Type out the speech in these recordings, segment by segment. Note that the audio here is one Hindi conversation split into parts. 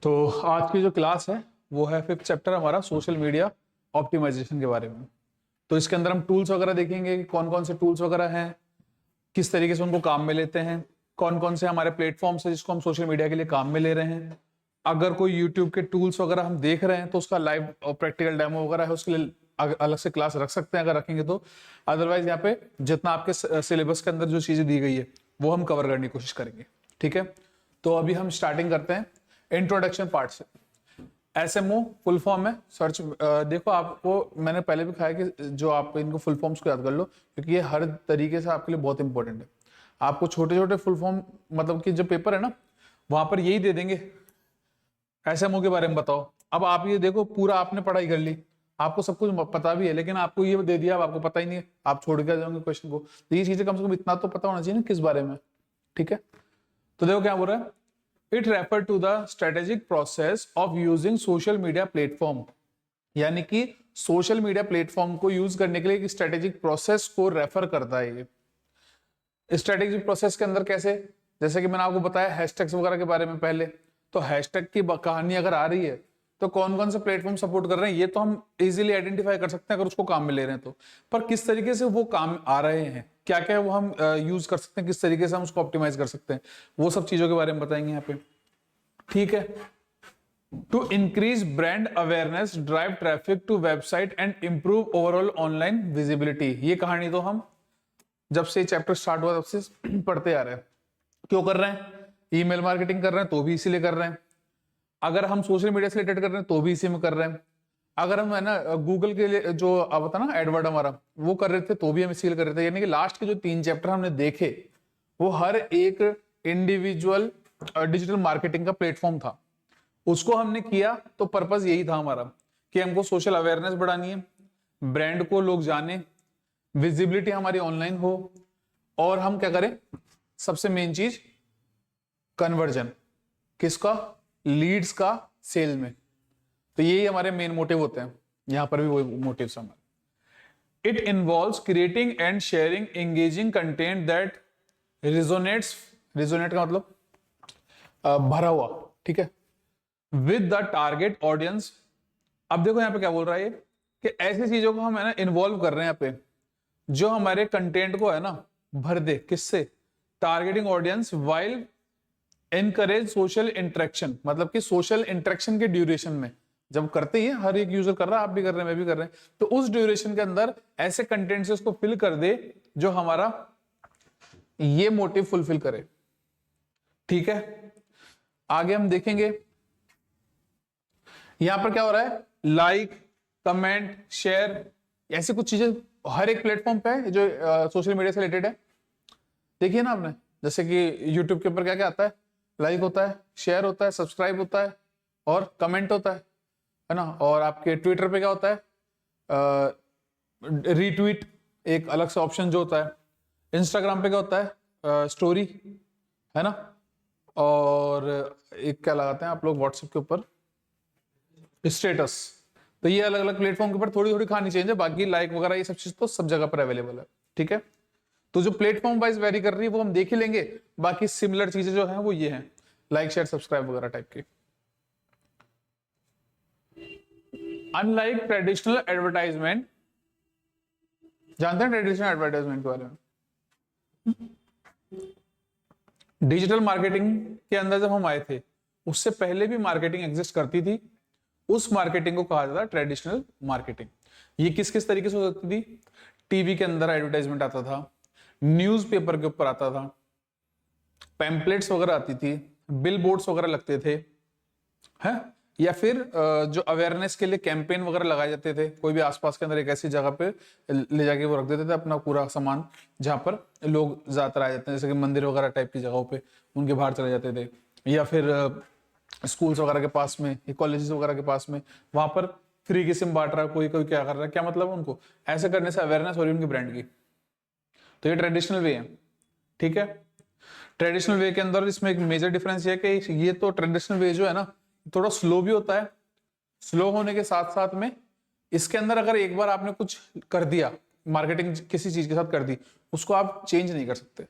तो आज की जो क्लास है वो है 5th चैप्टर हमारा सोशल मीडिया ऑप्टिमाइजेशन के बारे में। तो इसके अंदर हम टूल्स वगैरह देखेंगे कि कौन कौन से टूल्स वगैरह हैं, किस तरीके से उनको काम में लेते हैं, कौन कौन से हमारे प्लेटफॉर्म्स है जिसको हम सोशल मीडिया के लिए काम में ले रहे हैं। अगर कोई यूट्यूब के टूल्स वगैरह हम देख रहे हैं तो उसका लाइव और प्रैक्टिकल डेमो वगैरह है, उसके लिए अलग से क्लास रख सकते हैं अगर रखेंगे तो। अदरवाइज यहाँ पे जितना आपके सिलेबस के अंदर जो चीजें दी गई है वो हम कवर करने की कोशिश करेंगे। ठीक है, तो अभी हम स्टार्टिंग करते हैं इंट्रोडक्शन पार्ट से। एसएमओ फुल फॉर्म है सर्च। देखो, आपको मैंने पहले भी कहा कि जो आप इनको फुल फॉर्म्स को याद कर लो, क्योंकि ये हर तरीके से आपके लिए बहुत इंपॉर्टेंट है। आपको छोटे छोटे फुल फॉर्म, मतलब कि जो पेपर है ना, वहां पर यही दे देंगे एसएमओ के बारे में बताओ। अब आप ये देखो, पूरा आपने पढ़ाई कर ली, आपको सब कुछ पता भी है, लेकिन आपको ये दे दिया, अब आपको पता ही नहीं है, आप छोड़ के जाओगे क्वेश्चन को। तो ये चीजें कम से कम इतना तो पता होना चाहिए ना किस बारे में। ठीक है, तो देखो क्या बोल रहा है, it refer to the strategic process of using social media platform. यानी कि सोशल मीडिया प्लेटफॉर्म को यूज करने के लिए एक स्ट्रेटेजिक प्रोसेस को रेफर करता है। ये स्ट्रेटेजिक प्रोसेस के अंदर कैसे, जैसे कि मैंने आपको बताया हैशटैग्स वगैरह के बारे में पहले। तो हैशटैग की कहानी अगर आ रही है तो कौन कौन से प्लेटफॉर्म सपोर्ट कर रहे हैं ये तो हम इजीली आइडेंटिफाई कर सकते हैं अगर उसको काम में ले रहे हैं तो। पर किस तरीके से वो काम आ रहे हैं, क्या क्या वो हम यूज कर सकते हैं, किस तरीके से हम उसको ऑप्टिमाइज कर सकते हैं, वो सब चीजों के बारे में बताएंगे यहाँ पे। ठीक है, to increase brand awareness, drive traffic to website and improve overall online visibility. ये कहानी तो हम जब से चैप्टर स्टार्ट हुआ तब से पढ़ते आ रहे हैं। क्यों कर रहे हैं, ईमेल मार्केटिंग कर रहे हैं तो भी इसीलिए कर रहे हैं, अगर हम सोशल मीडिया से रिलेटेड कर रहे हैं तो भी इसी में कर रहे हैं, अगर हम है ना गूगल के लिए जो अब होता ना एडवर्ड हमारा वो कर रहे थे तो भी हम इसीलिए कर रहे थे। यानी कि लास्ट के जो 3 चैप्टर हमने देखे वो हर एक इंडिविजुअल डिजिटल मार्केटिंग का प्लेटफॉर्म था, उसको हमने किया तो पर्पस यही था हमारा कि हमको सोशल अवेयरनेस बढ़ानी है, ब्रांड को लोग जाने, विजिबिलिटी हमारी ऑनलाइन हो, और हम क्या करें, सबसे मेन चीज कन्वर्जन, किसका, लीड्स का सेल में। तो यही हमारे मेन मोटिव होते हैं, यहां पर भी वो मोटिव्स हमारे। It involves creating and sharing engaging content that resonates, resonate का मतलब भरा हुआ, ठीक है, विद द टारगेट ऑडियंस। अब देखो यहां पे क्या बोल रहा है ये, कि ऐसी चीजों को हम है ना इन्वॉल्व कर रहे हैं यहाँ पे जो हमारे कंटेंट को है ना भर दे, किससे, targeting audience, while encourage social interaction. मतलब कि सोशल इंटरेक्शन के ड्यूरेशन में जब करते ही हर एक यूजर कर रहा है, आप भी कर रहे हैं, मैं भी कर रहे हैं, तो उस ड्यूरेशन के अंदर ऐसे कंटेंट से उसको फिल कर दे जो हमारा ये मोटिव फुलफिल करे। ठीक है, आगे हम देखेंगे यहां पर क्या हो रहा है, लाइक, कमेंट, शेयर, ऐसी कुछ चीजें हर एक प्लेटफॉर्म पे है जो सोशल मीडिया से रिलेटेड है। देखिए ना आपने, जैसे कि यूट्यूब के ऊपर क्या क्या आता है, लाइक होता है, शेयर होता है, सब्सक्राइब होता है और कमेंट होता है ना। और आपके ट्विटर पे क्या होता है, रीट्वीट एक अलग से ऑप्शन जो होता है। इंस्टाग्राम पे क्या होता है, स्टोरी, है ना। और एक क्या लगाते हैं आप लोग व्हाट्सएप के ऊपर, स्टेटस। तो ये अलग अलग प्लेटफॉर्म के ऊपर थोड़ी थोड़ी कहानी चेंज है, बाकी लाइक वगैरह ये सब चीज तो सब जगह पर अवेलेबल है। ठीक है, तो जो प्लेटफॉर्म वाइज वेरी कर रही है वो हम देख ही लेंगे, बाकी सिमिलर चीजें जो हैं वो ये हैं, लाइक, शेयर, सब्सक्राइब वगैरह टाइप की। अनलाइक ट्रेडिशनल एडवर्टाइजमेंट, जानते हैं ट्रेडिशनल एडवर्टाइजमेंट के बारे में, डिजिटल मार्केटिंग के अंदर जब हम आए थे उससे पहले भी मार्केटिंग एग्जिस्ट करती थी, उस मार्केटिंग को कहा जाता है ट्रेडिशनल मार्केटिंग। ये किस किस तरीके से हो सकती थी, टीवी के अंदर एडवर्टाइजमेंट आता था, न्यूज़पेपर के ऊपर आता था, पैम्पलेट्स वगैरह आती थी, बिल बोर्ड्स वगैरह लगते थे, हैं, या फिर जो अवेयरनेस के लिए कैंपेन वगैरह लगाए जाते थे, कोई भी आसपास के अंदर एक ऐसी जगह पे ले जाके वो रख देते थे अपना पूरा सामान, जहां पर लोग ज्यादातर आ जाते हैं, जैसे कि मंदिर वगैरह टाइप की जगहों पे उनके बाहर चले जाते थे, या फिर स्कूल्स वगैरह के पास में, कॉलेजेस वगैरह के पास में, वहां पर फ्री की सिम बांट रहा है कोई कोई, क्या कर रहा है, क्या मतलब उनको ऐसे करने से अवेयरनेस हो रही है उनकी ब्रांड की। तो ये ट्रेडिशनल वे है। ठीक है, ट्रेडिशनल वे के अंदर इसमें एक मेजर डिफरेंस ये है कि ये तो ट्रेडिशनल वे जो है ना थोड़ा स्लो भी होता है, स्लो होने के साथ साथ में इसके अंदर अगर एक बार आपने कुछ कर दिया, मार्केटिंग किसी चीज के साथ कर दी, उसको आप चेंज नहीं कर सकते।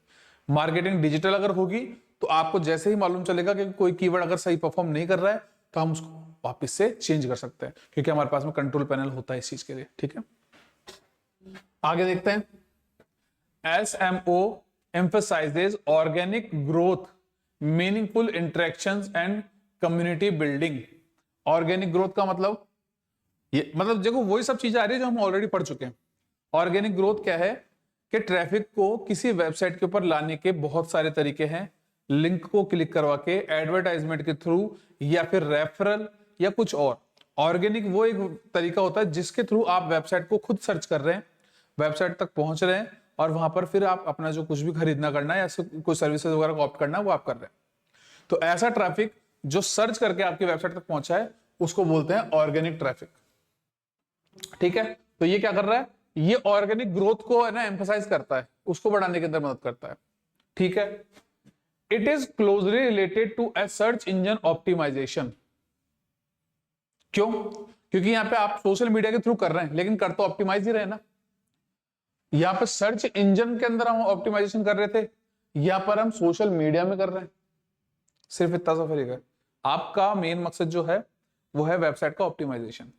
मार्केटिंग डिजिटल अगर होगी तो आपको जैसे ही मालूम चलेगा कि कोई कीवर्ड अगर सही परफॉर्म नहीं कर रहा है तो हम उसको वापस से चेंज कर सकते हैं, क्योंकि हमारे पास में कंट्रोल पैनल होता है इस चीज के लिए। ठीक है, आगे देखते हैं। SMO emphasizes organic growth, meaningful interactions and community building। Organic growth का मतलब, ये मतलब देखो वही सब चीजें आ रही है जो हम ऑलरेडी पढ़ चुके हैं। ऑर्गेनिक ग्रोथ क्या है कि ट्रैफिक को किसी वेबसाइट के ऊपर लाने के बहुत सारे तरीके हैं। लिंक को क्लिक करवा के, एडवर्टाइजमेंट के थ्रू, या फिर रेफरल, या कुछ और। ऑर्गेनिक वो एक तरीका होता है जिसके थ्रू आप वेबसाइट को खुद सर्च कर रहे हैं, वेबसाइट तक पहुंच रहे हैं, और वहां पर फिर आप अपना जो कुछ भी खरीदना करना है या कोई सर्विसेज वगैरह को ऑप्ट करना है वो आप कर रहे हैं। तो ऐसा ट्रैफिक जो सर्च करके आपकी वेबसाइट तक पहुंचा है उसको बोलते हैं ऑर्गेनिक ट्रैफिक। ठीक है, तो ये क्या कर रहा है, ये ऑर्गेनिक ग्रोथ को है ना एम्फसाइज करता है, उसको बढ़ाने के अंदर मदद करता है। ठीक है, it is closely related to a search engine optimization. क्यों? क्योंकि यहां पे आप सोशल मीडिया के थ्रू कर रहे हैं, लेकिन कर तो ऑप्टिमाइज ही रहे ना। यहां पर सर्च इंजन के अंदर हम ऑप्टिमाइजेशन कर रहे थे, यहां पर हम सोशल मीडिया में कर रहे हैं। सिर्फ इतना सा फर्क है। आपका मेन मकसद जो है वो है वेबसाइट का ऑप्टिमाइजेशन।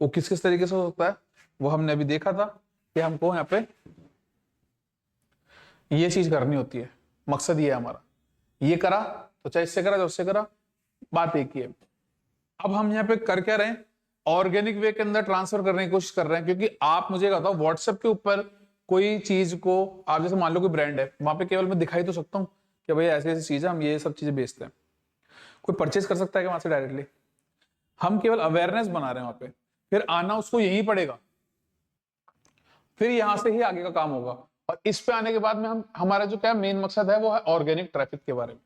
वो किस किस तरीके से हो सकता है वो हमने अभी देखा था कि हमको यहाँ पे ये चीज करनी होती है। मकसद ये है हमारा, ये करा तो चाहे इससे करा चाहे उससे करा, बात एक ही है। अब हम यहाँ पे कर क्या रहे हैं, ऑर्गेनिक वे के अंदर ट्रांसफर करने की कोशिश कर रहे हैं। क्योंकि आप मुझे बताओ, व्हाट्सएप के ऊपर कोई चीज को आप जैसे मान लो कोई ब्रांड है, वहां पे केवल मैं दिखाई तो सकता हूँ कि भाई ऐसी ऐसी चीज है, हम ये सब चीजें बेचते हैं। कोई परचेज कर सकता है कि वहां से डायरेक्टली? हम केवल अवेयरनेस बना रहे हैं वहां पे, फिर आना उसको यही पड़ेगा, फिर यहां से ही आगे का काम होगा। और इस पे आने के बाद में हम हमारा जो क्या मेन मकसद है वो है ऑर्गेनिक ट्रैफिक के बारे में।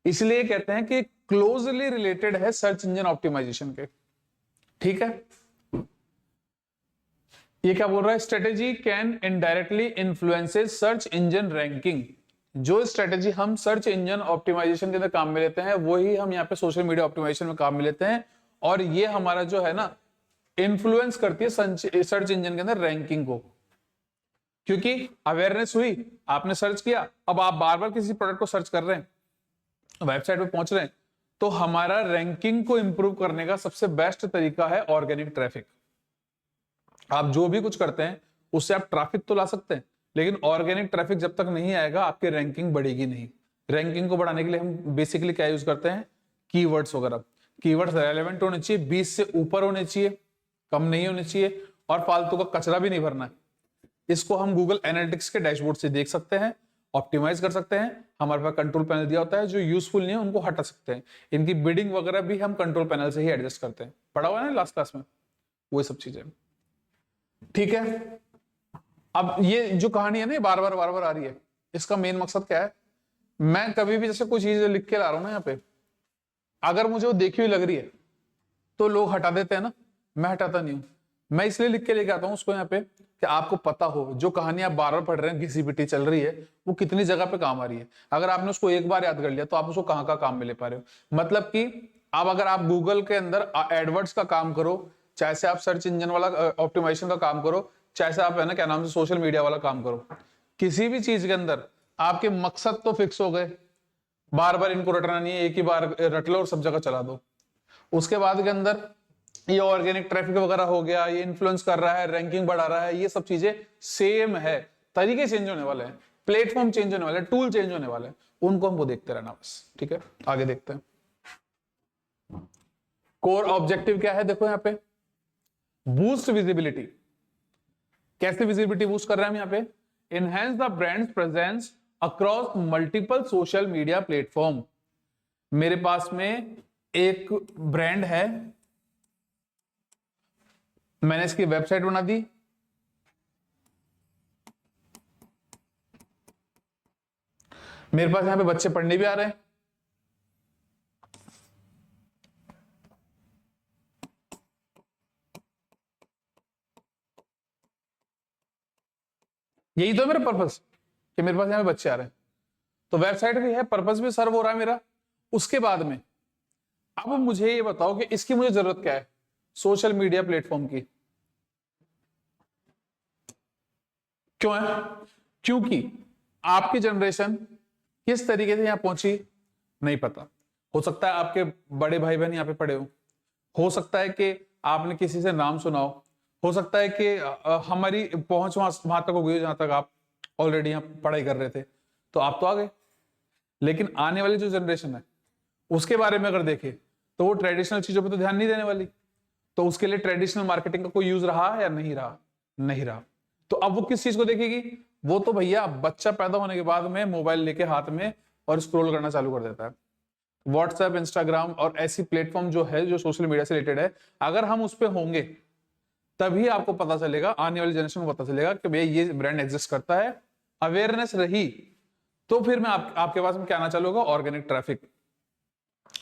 इसलिए कहते हैं कि क्लोजली रिलेटेड है सर्च इंजन ऑप्टिमाइजेशन के। ठीक है, ये क्या बोल रहा है, strategy can indirectly influences search engine ranking. जो स्ट्रेटेजी हम सर्च इंजन ऑप्टिमाइजेशन के अंदर काम में लेते हैं वही हम यहाँ पे सोशल मीडिया ऑप्टिमाइजेशन में काम में लेते हैं। और ये हमारा जो है ना इन्फ्लुएंस करती है सर्च इंजन के अंदर रैंकिंग को। क्योंकि अवेयरनेस हुई, आपने सर्च किया, अब आप बार बार किसी प्रोडक्ट को सर्च कर रहे हैं, वेबसाइट पे पहुंच रहे हैं, तो हमारा रैंकिंग को इंप्रूव करने का सबसे बेस्ट तरीका है ऑर्गेनिक ट्रैफिक। आप जो भी कुछ करते हैं उससे आप ट्रैफिक तो ला सकते हैं, लेकिन ऑर्गेनिक ट्रैफिक जब तक नहीं आएगा आपकी रैंकिंग बढ़ेगी नहीं। रैंकिंग को बढ़ाने के लिए हम बेसिकली क्या यूज करते हैं, कीवर्ड्स वगैरह। कीवर्ड्स रेलेवेंट होने चाहिए, 20 से ऊपर होने चाहिए, कम नहीं होने चाहिए, और फालतू का कचरा भी नहीं भरना है। इसको हम गूगल एनालिटिक्स के डैशबोर्ड से देख सकते हैं, ऑप्टिमाइज कर सकते हैं। हमारे पास कंट्रोल पैनल दिया होता है, जो यूजफुल नहीं है उनको हटा सकते हैं। इनकी बिडिंग वगैरह भी हम कंट्रोल पैनल से ही एडजस्ट करते हैं। पढ़ा हुआ है ना लास्ट क्लास में वो सब चीजें। ठीक है, अब ये जो कहानी है ना बार बार आ रही है, इसका मेन मकसद क्या है, मैं कभी भी जैसे कोई चीज लिख के ला रहा हूं ना यहाँ पे, अगर मुझे वो देखी हुई लग रही है तो लोग हटा देते हैं ना, मैं हटाता नहीं हूं। मैं इसलिए लिख के लेके आता हूं उसको यहाँ पे कि आपको पता हो जो कहानी आप बार बार पढ़ रहे हैं, घिसी-पिटी चल रही है, वो कितनी जगह पे काम आ रही है। अगर आपने उसको एक बार याद कर लिया तो आप उसको कहाँ का काम में ले पा रहे हो। मतलब कि अब अगर आप गूगल के अंदर एडवर्ड्स का काम करो, चाहे से आप सर्च इंजन वाला ऑप्टिमाइजेशन का काम करो, चाहे से आप है ना क्या नाम से सोशल मीडिया वाला काम करो, किसी भी चीज के अंदर आपके मकसद तो फिक्स हो गए, बार बार इनको रटना नहीं है, एक ही बार रट लो और सब जगह चला दो। उसके बाद के अंदर ये ऑर्गेनिक ट्रैफिक वगैरह हो गया, ये इन्फ्लुएंस कर रहा है, रैंकिंग बढ़ा रहा है, ये सब चीजें सेम है। तरीके चेंज होने वाले हैं, प्लेटफॉर्म चेंज होने वाले हैं, टूल चेंज होने वाले हैं, उनको हमको देखते रहना बस। ठीक है, आगे देखते हैं। कोर ऑब्जेक्टिव क्या है, देखो यहाँ पे बूस्ट विजिबिलिटी। कैसे विजिबिलिटी बूस्ट कर रहे हैं हम यहाँ पे, enhance the brand presence across multiple social media platform. मेरे पास में एक ब्रांड है, मैंने इसकी वेबसाइट बना दी, मेरे पास यहां पे बच्चे पढ़ने भी आ रहे हैं, यही तो मेरा पर्पस कि मेरे पास यहां पे बच्चे आ रहे हैं, तो वेबसाइट भी है, पर्पस भी सर्व हो रहा है मेरा। उसके बाद में अब मुझे ये बताओ कि इसकी मुझे जरूरत क्या है, सोशल मीडिया प्लेटफॉर्म की। क्यों है? क्योंकि आपकी जनरेशन किस तरीके से यहां पहुंची नहीं पता, हो सकता है आपके बड़े भाई बहन यहाँ पे पढ़े हो सकता है कि आपने किसी से नाम सुना हो सकता है कि हमारी पहुंच वहां तक हो गई जहां तक आप ऑलरेडी यहाँ पढ़ाई कर रहे थे, तो आप तो आ गए। लेकिन आने वाली जो जनरेशन है उसके बारे में अगर देखें तो वो ट्रेडिशनल चीजों पर तो ध्यान नहीं देने वाली, तो उसके लिए ट्रेडिशनल मार्केटिंग का कोई यूज रहा या नहीं रहा? नहीं रहा। तो अब वो किस चीज को देखेगी? वो तो भैया बच्चा पैदा होने के बाद में मोबाइल लेके हाथ में और स्क्रॉल करना चालू कर देता है। व्हाट्सएप, इंस्टाग्राम और ऐसी प्लेटफॉर्म जो है जो सोशल मीडिया से रिलेटेड है, अगर हम उस पर होंगे तभी आपको पता चलेगा, आने वाली जनरेशन को पता चलेगा कि भैया ये ब्रांड एग्जिस्ट करता है। अवेयरनेस रही तो फिर मैं आपके पास में क्या आना चालू होगा? ऑर्गेनिक ट्रैफिक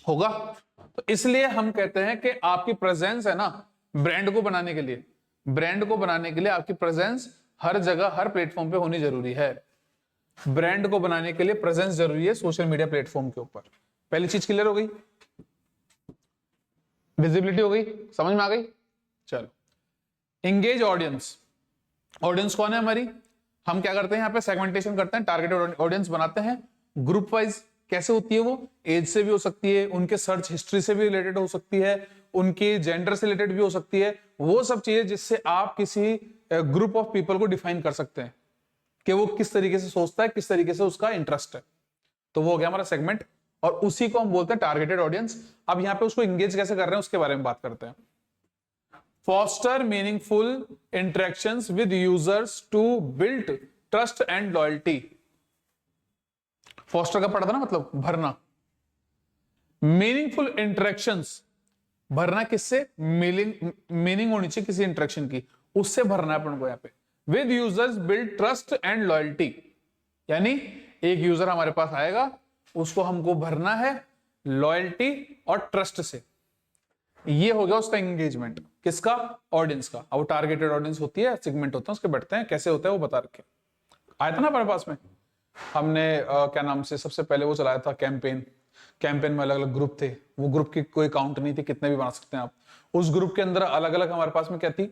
होगा। तो इसलिए हम कहते हैं कि आपकी प्रेजेंस है ना, ब्रांड को बनाने के लिए आपकी प्रेजेंस हर जगह हर प्लेटफॉर्म पे होनी जरूरी है। ब्रांड को बनाने के लिए प्रेजेंस जरूरी है सोशल मीडिया प्लेटफॉर्म के ऊपर। पहली चीज क्लियर हो गई, विजिबिलिटी हो गई, समझ में आ गई। चलो, एंगेज ऑडियंस। ऑडियंस कौन है हमारी? हम क्या करते हैं यहाँ पे? सेगमेंटेशन करते हैं, टारगेटेड ऑडियंस बनाते हैं ग्रुप वाइज। कैसे होती है वो? एज से भी हो सकती है, उनके सर्च हिस्ट्री से भी रिलेटेड हो सकती है, उनके जेंडर से रिलेटेड भी हो सकती है। वो सब चीजें जिससे आप किसी ग्रुप ऑफ पीपल को डिफाइन कर सकते हैं कि वो किस तरीके से सोचता है, किस तरीके से उसका इंटरेस्ट है। तो वो हो गया हमारा सेगमेंट, और उसी को हम बोलते हैं टारगेटेड ऑडियंस। अब यहाँ पे उसको इंगेज कैसे कर रहे हैं उसके बारे में बात करते हैं। Foster meaningful interactions with users to build trust and loyalty. Foster का पढ़ा था ना, मतलब भरना। मीनिंगफुल इंटरेक्शंस, भरना किससे? मीनिंग होनी चाहिए किसी इंटरेक्शन की, उससे भरना है अपन को यहाँ पे। With users build trust and loyalty, यानी एक यूजर हमारे पास आएगा, उसको हमको भरना है लॉयल्टी और ट्रस्ट से। ये हो गया उसका एंगेजमेंट। किसका? ऑडियंस का। अब वो टारगेटेड ऑडियंस होती है, सेगमेंट होते हैं उसके, बैठते हैं, कैसे होता है वो बता रखे। आया था ना हमारे पास में, हमने क्या नाम से सबसे पहले वो चलाया था कैंपेन में अलग अलग ग्रुप थे। वो ग्रुप की कोई काउंट नहीं थी, कितने भी बना सकते हैं आप। उस ग्रुप के अंदर अलग अलग हमारे पास में क्या थी?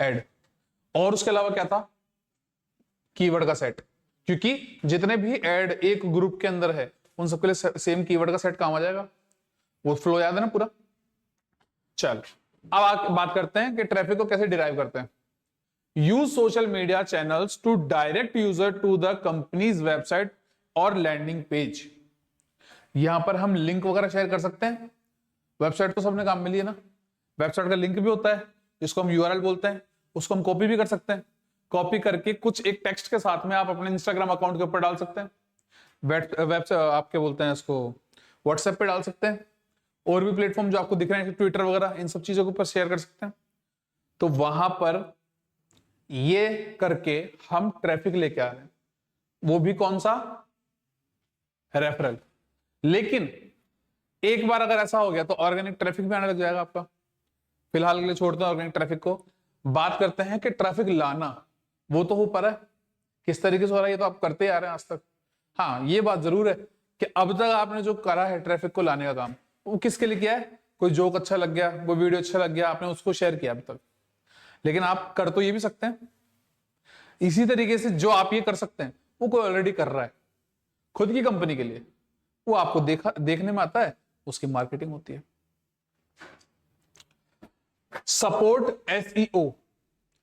एड। और उसके अलावा क्या था? कीवर्ड का सेट। क्योंकि जितने भी एड एक ग्रुप के अंदर है उन सबके लिए सेम कीवर्ड का सेट काम आ जाएगा। वो फ्लो याद है ना पूरा? चल, अब बात करते हैं कि ट्रैफिक को कैसे डिराइव करते हैं। Use social media channels to direct user to the company's website और लैंडिंग पेज। यहां पर हम लिंक वगैरह शेयर कर सकते हैं। वेबसाइट तो सबने काम में लिया ना, वेबसाइट का लिंक भी होता है जिसको हम यूआरएल बोलते हैं, उसको हम कॉपी भी कर सकते हैं। कॉपी करके कुछ एक टेक्स्ट के साथ में आप अपने इंस्टाग्राम अकाउंट के ऊपर डाल सकते हैं, वेब आपके बोलते हैं इसको व्हाट्सएप पे डाल सकते हैं, और भी प्लेटफॉर्म जो आपको दिख रहे हैं ट्विटर वगैरह, इन सब चीजों के ऊपर शेयर कर सकते हैं। तो वहां पर ये करके हम ट्रैफिक लेके आ रहे हैं, वो भी कौन सा? रेफरल। लेकिन एक बार अगर ऐसा हो गया तो ऑर्गेनिक ट्रैफिक भी आने लग जाएगा आपका। फिलहाल के लिए छोड़ते हैं ऑर्गेनिक ट्रैफिक को, बात करते हैं कि ट्रैफिक लाना, वो तो ऊपर है, किस तरीके से हो रहा है ये तो आप करते ही आ रहे हैं आज तक। हाँ, ये बात जरूर है कि अब तक आपने जो करा है ट्रैफिक को लाने का काम, वो किसके लिए किया है? कोई जोक अच्छा लग गया, कोई वीडियो अच्छा लग गया, आपने उसको शेयर किया अब तक। लेकिन आप कर तो ये भी सकते हैं इसी तरीके से, जो आप ये कर सकते हैं वो कोई ऑलरेडी कर रहा है खुद की कंपनी के लिए, वो आपको देखने में आता है, उसकी मार्केटिंग होती है। Support SEO.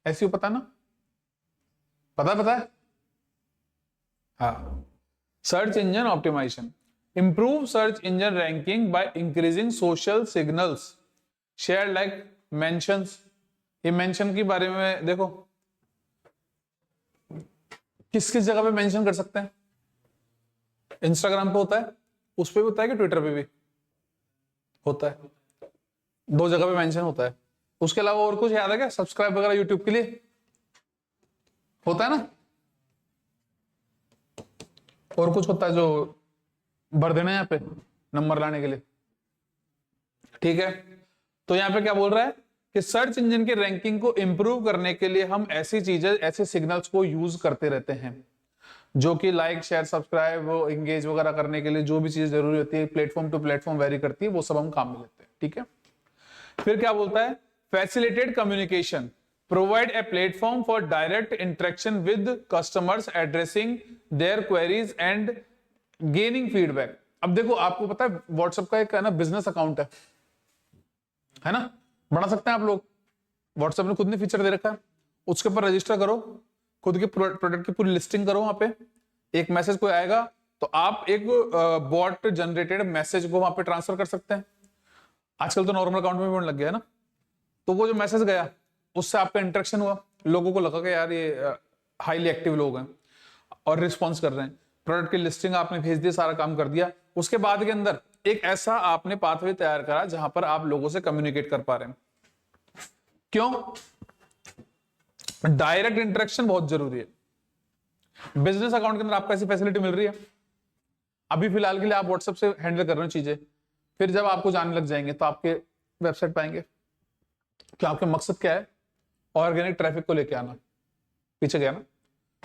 एसईओ पता ना? पता है? हाँ, search engine optimization. Improve search engine ranking by increasing social signals share like mentions. ये मेंशन के बारे में देखो, किस किस जगह पे मेंशन कर सकते हैं? इंस्टाग्राम पे होता है, उस पे भी होता है कि ट्विटर पे भी होता है? दो जगह पे मेंशन होता है। उसके अलावा और कुछ याद है क्या? सब्सक्राइब वगैरह यूट्यूब के लिए होता है ना, और कुछ होता है जो भर देना यहाँ पे नंबर लाने के लिए। ठीक है, तो यहाँ पे क्या बोल रहा है कि सर्च इंजन की रैंकिंग को इंप्रूव करने के लिए हम ऐसी चीजें, ऐसे सिग्नल्स को यूज करते रहते हैं, जो कि लाइक, शेयर, सब्सक्राइब, इंगेज वगैरह करने के लिए जो भी चीज जरूरी होती है, प्लेटफॉर्म टू प्लेटफॉर्म वेरी करती है, वो सब हम काम में लेते हैं। ठीक है, फिर क्या बोलता है? Facilitate communication, provide a platform for direct interaction with customers addressing their queries and gaining feedback. अब देखो आपको पता है व्हाट्सएप का एक है ना बिजनेस अकाउंट है ना, बना सकते हैं आप लोग। व्हाट्सएप ने खुद ने फीचर दे रखा है, उसके ऊपर रजिस्टर करो, खुद के प्रोडक्ट की पूरी लिस्टिंग करो। वहां पे एक मैसेज कोई आएगा तो आप एक बॉट जनरेटेड मैसेज को वहां पे ट्रांसफर कर सकते हैं। आजकल तो नॉर्मल अकाउंट में भी होने लग गया है ना। तो वो जो मैसेज गया उससे आपका इंटरेक्शन हुआ, लोगों को लगा कि यार ये हाईली एक्टिव लोग हैं और रिस्पॉन्स कर रहे हैं। प्रोडक्ट की लिस्टिंग आपने भेज दी, सारा काम कर दिया। उसके बाद के अंदर एक ऐसा आपने पाथवे तैयार करा जहां पर आप लोगों से कम्युनिकेट कर पा रहे हैं। क्यों? डायरेक्ट इंटरेक्शन बहुत जरूरी है। बिजनेस अकाउंट के अंदर आपको ऐसी फैसिलिटी मिल रही है, अभी फिलहाल के लिए आप व्हाट्सएप से हैंडल कर रहे हो चीजें, फिर जब आपको जानने लग जाएंगे तो आपके वेबसाइट पे आएंगे। क्या आपके मकसद क्या है? ऑर्गेनिक ट्रैफिक को लेके आना, पीछे गया ना,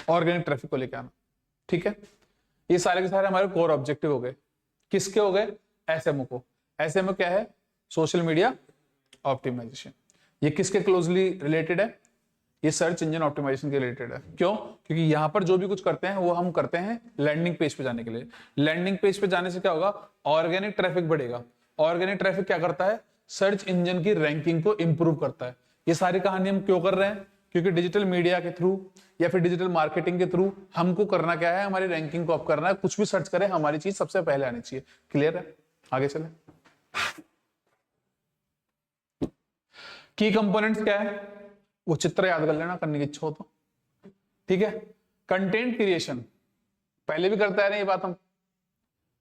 ऑर्गेनिक ट्रैफिक को लेके आना। ठीक है, ये सारे के सारे हमारे कोर ऑब्जेक्टिव हो गए। किसके हो गए? एसएमओ को। एसएमओ क्या है? Social media optimization. ये किसके क्लोजली रिलेटेड है? ये सर्च इंजन ऑप्टिमाइजेशन के रिलेटेड है। क्यों? क्योंकि यहां पर जो भी कुछ करते हैं वो हम करते हैं लैंडिंग पेज पे जाने के लिए। लैंडिंग पेज पे जाने से क्या होगा? ऑर्गेनिक ट्रैफिक बढ़ेगा। ऑर्गेनिक ट्रैफिक क्या करता है? सर्च इंजन की रैंकिंग को इंप्रूव करता है। ये सारी कहानी हम क्यों कर रहे हैं? क्योंकि डिजिटल मीडिया के थ्रू या फिर डिजिटल मार्केटिंग के थ्रू हमको करना क्या है? हमारी रैंकिंग को अप करना है। कुछ भी सर्च करें हमारी चीज सबसे पहले आनी चाहिए। क्लियर है? आगे चले। की कंपोनेंट्स क्या है? वो चित्र याद कर लेना, करने की इच्छा हो तो। ठीक है, कंटेंट क्रिएशन पहले भी करता है ना ये बात, हम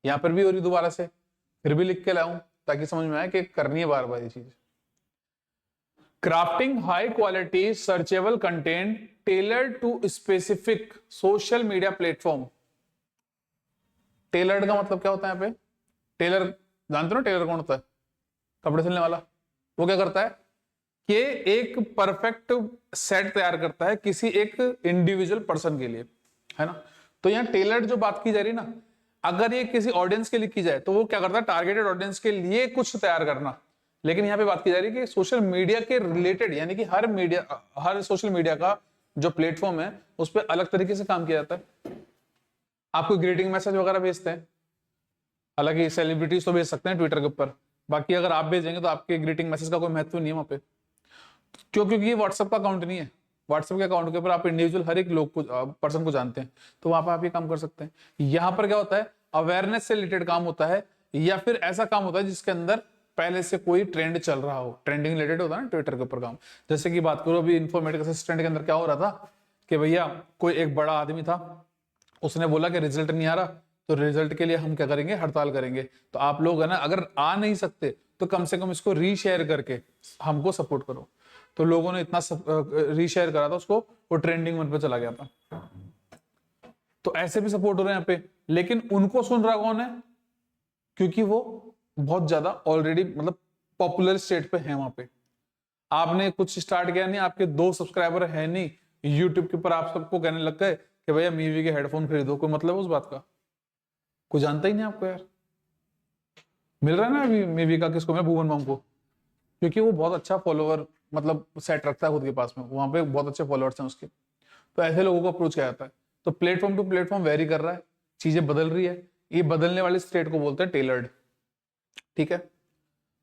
यहां पर भी हो रही दोबारा से, फिर भी लिख के लाऊं ताकि समझ में आए कि करनी है बार बार ये चीज। Crafting high quality searchable content tailored to specific social media platform. Tailored का मतलब क्या होता है? यहाँ पे टेलर जानते हो? टेलर कौन होता है? कपड़े सिलने वाला। वो क्या करता है कि एक परफेक्ट सेट तैयार करता है किसी एक इंडिविजुअल पर्सन के लिए, है ना। तो यहाँ टेलर्ड जो बात की जा रही है ना, अगर ये किसी ऑडियंस के लिए की जाए तो वो क्या करता है? टारगेटेड ऑडियंस के लिए कुछ तैयार करना। लेकिन यहाँ पे बात की जा रही है कि सोशल मीडिया के रिलेटेड, यानी कि हर सोशल मीडिया का जो प्लेटफॉर्म है उस पर अलग तरीके से काम किया जाता है। आपको ग्रीटिंग मैसेज वगैरह भेजते हैं, हालांकि सेलिब्रिटीज तो भेज सकते हैं ट्विटर के ऊपर, बाकी अगर आप भेजेंगे तो आपके ग्रीटिंग मैसेज का कोई महत्व नहीं है वहां पे। क्यों? क्योंकि ये व्हाट्सएप का अकाउंट नहीं है। व्हाट्सएप के अकाउंट के ऊपर आप इंडिविजुअल हर एक लोग को, पर्सन को जानते हैं, तो वहां पर आप ये काम कर सकते हैं। यहाँ पर क्या होता है? अवेयरनेस से रिलेटेड काम होता है, या फिर ऐसा काम होता है जिसके अंदर पहले से कोई ट्रेंड चल रहा हो। ट्रेंडिंग रिलेटेड होता है ना ट्विटर के ऊपर काम। जैसे कि बात करो अभी इन्फॉर्मेटिक असिस्टेंट के अंदर क्या हो रहा था कि भैया कोई एक बड़ा आदमी था, उसने बोला कि रिजल्ट नहीं आ रहा, तो रिजल्ट के लिए हम क्या करेंगे? हड़ताल करेंगे। तो आप लोग है ना, अगर आ नहीं सकते तो कम से कम इसको रीशेयर करके हमको सपोर्ट करो। तो लोगों ने इतना रीशेयर करा था उसको, वो ट्रेंडिंग 1 पे चला गया था। तो ऐसे भी सपोर्ट हो रहे हैं यहाँ पे, लेकिन उनको सुन रहा कौन है? क्योंकि वो बहुत ज्यादा ऑलरेडी मतलब पॉपुलर स्टेट पे है। वहां पे आपने कुछ स्टार्ट किया नहीं, आपके 2 सब्सक्राइबर है नहीं, यूट्यूब के ऊपर आप सबको कहने लग गए कि भैया मीवी के हेडफोन खरीदो। कोई मतलब उस बात का? कोई जानता ही नहीं आपको यार। मिल रहा है ना अभी मीवी का किसको? मैं भुवन माम को, क्योंकि वो बहुत अच्छा फॉलोवर मतलब सेट रखता है खुद के पास में, वहां पे बहुत अच्छे फॉलोअर्स हैं उसके। तो ऐसे लोगों को अप्रोच किया जाता है। तो प्लेटफॉर्म टू प्लेटफॉर्म वेरी कर रहा है, चीजें बदल रही है। ये बदलने वाली स्टेट को बोलते हैं टेलर्ड। ठीक है,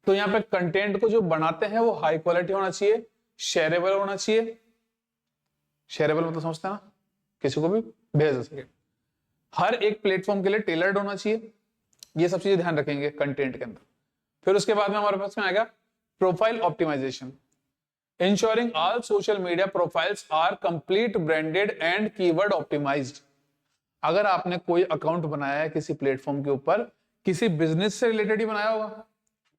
तो यहाँ पे कंटेंट को जो बनाते हैं वो हाई क्वालिटी होना चाहिए, शेयरेबल होना चाहिए। शेयरेबल मतलब समझते हैं ना, किसी को भी भेज जा सके। हर एक प्लेटफॉर्म के लिए टेलर्ड होना चाहिए। ये सब चीजें ध्यान रखेंगे कंटेंट के अंदर। फिर उसके बाद में हमारे पास में आएगा profile optimization. Ensuring all social media profiles are complete branded and keyword optimized। अगर आपने कोई अकाउंट बनाया है किसी प्लेटफॉर्म के ऊपर, किसी बिजनेस से रिलेटेड ही बनाया होगा,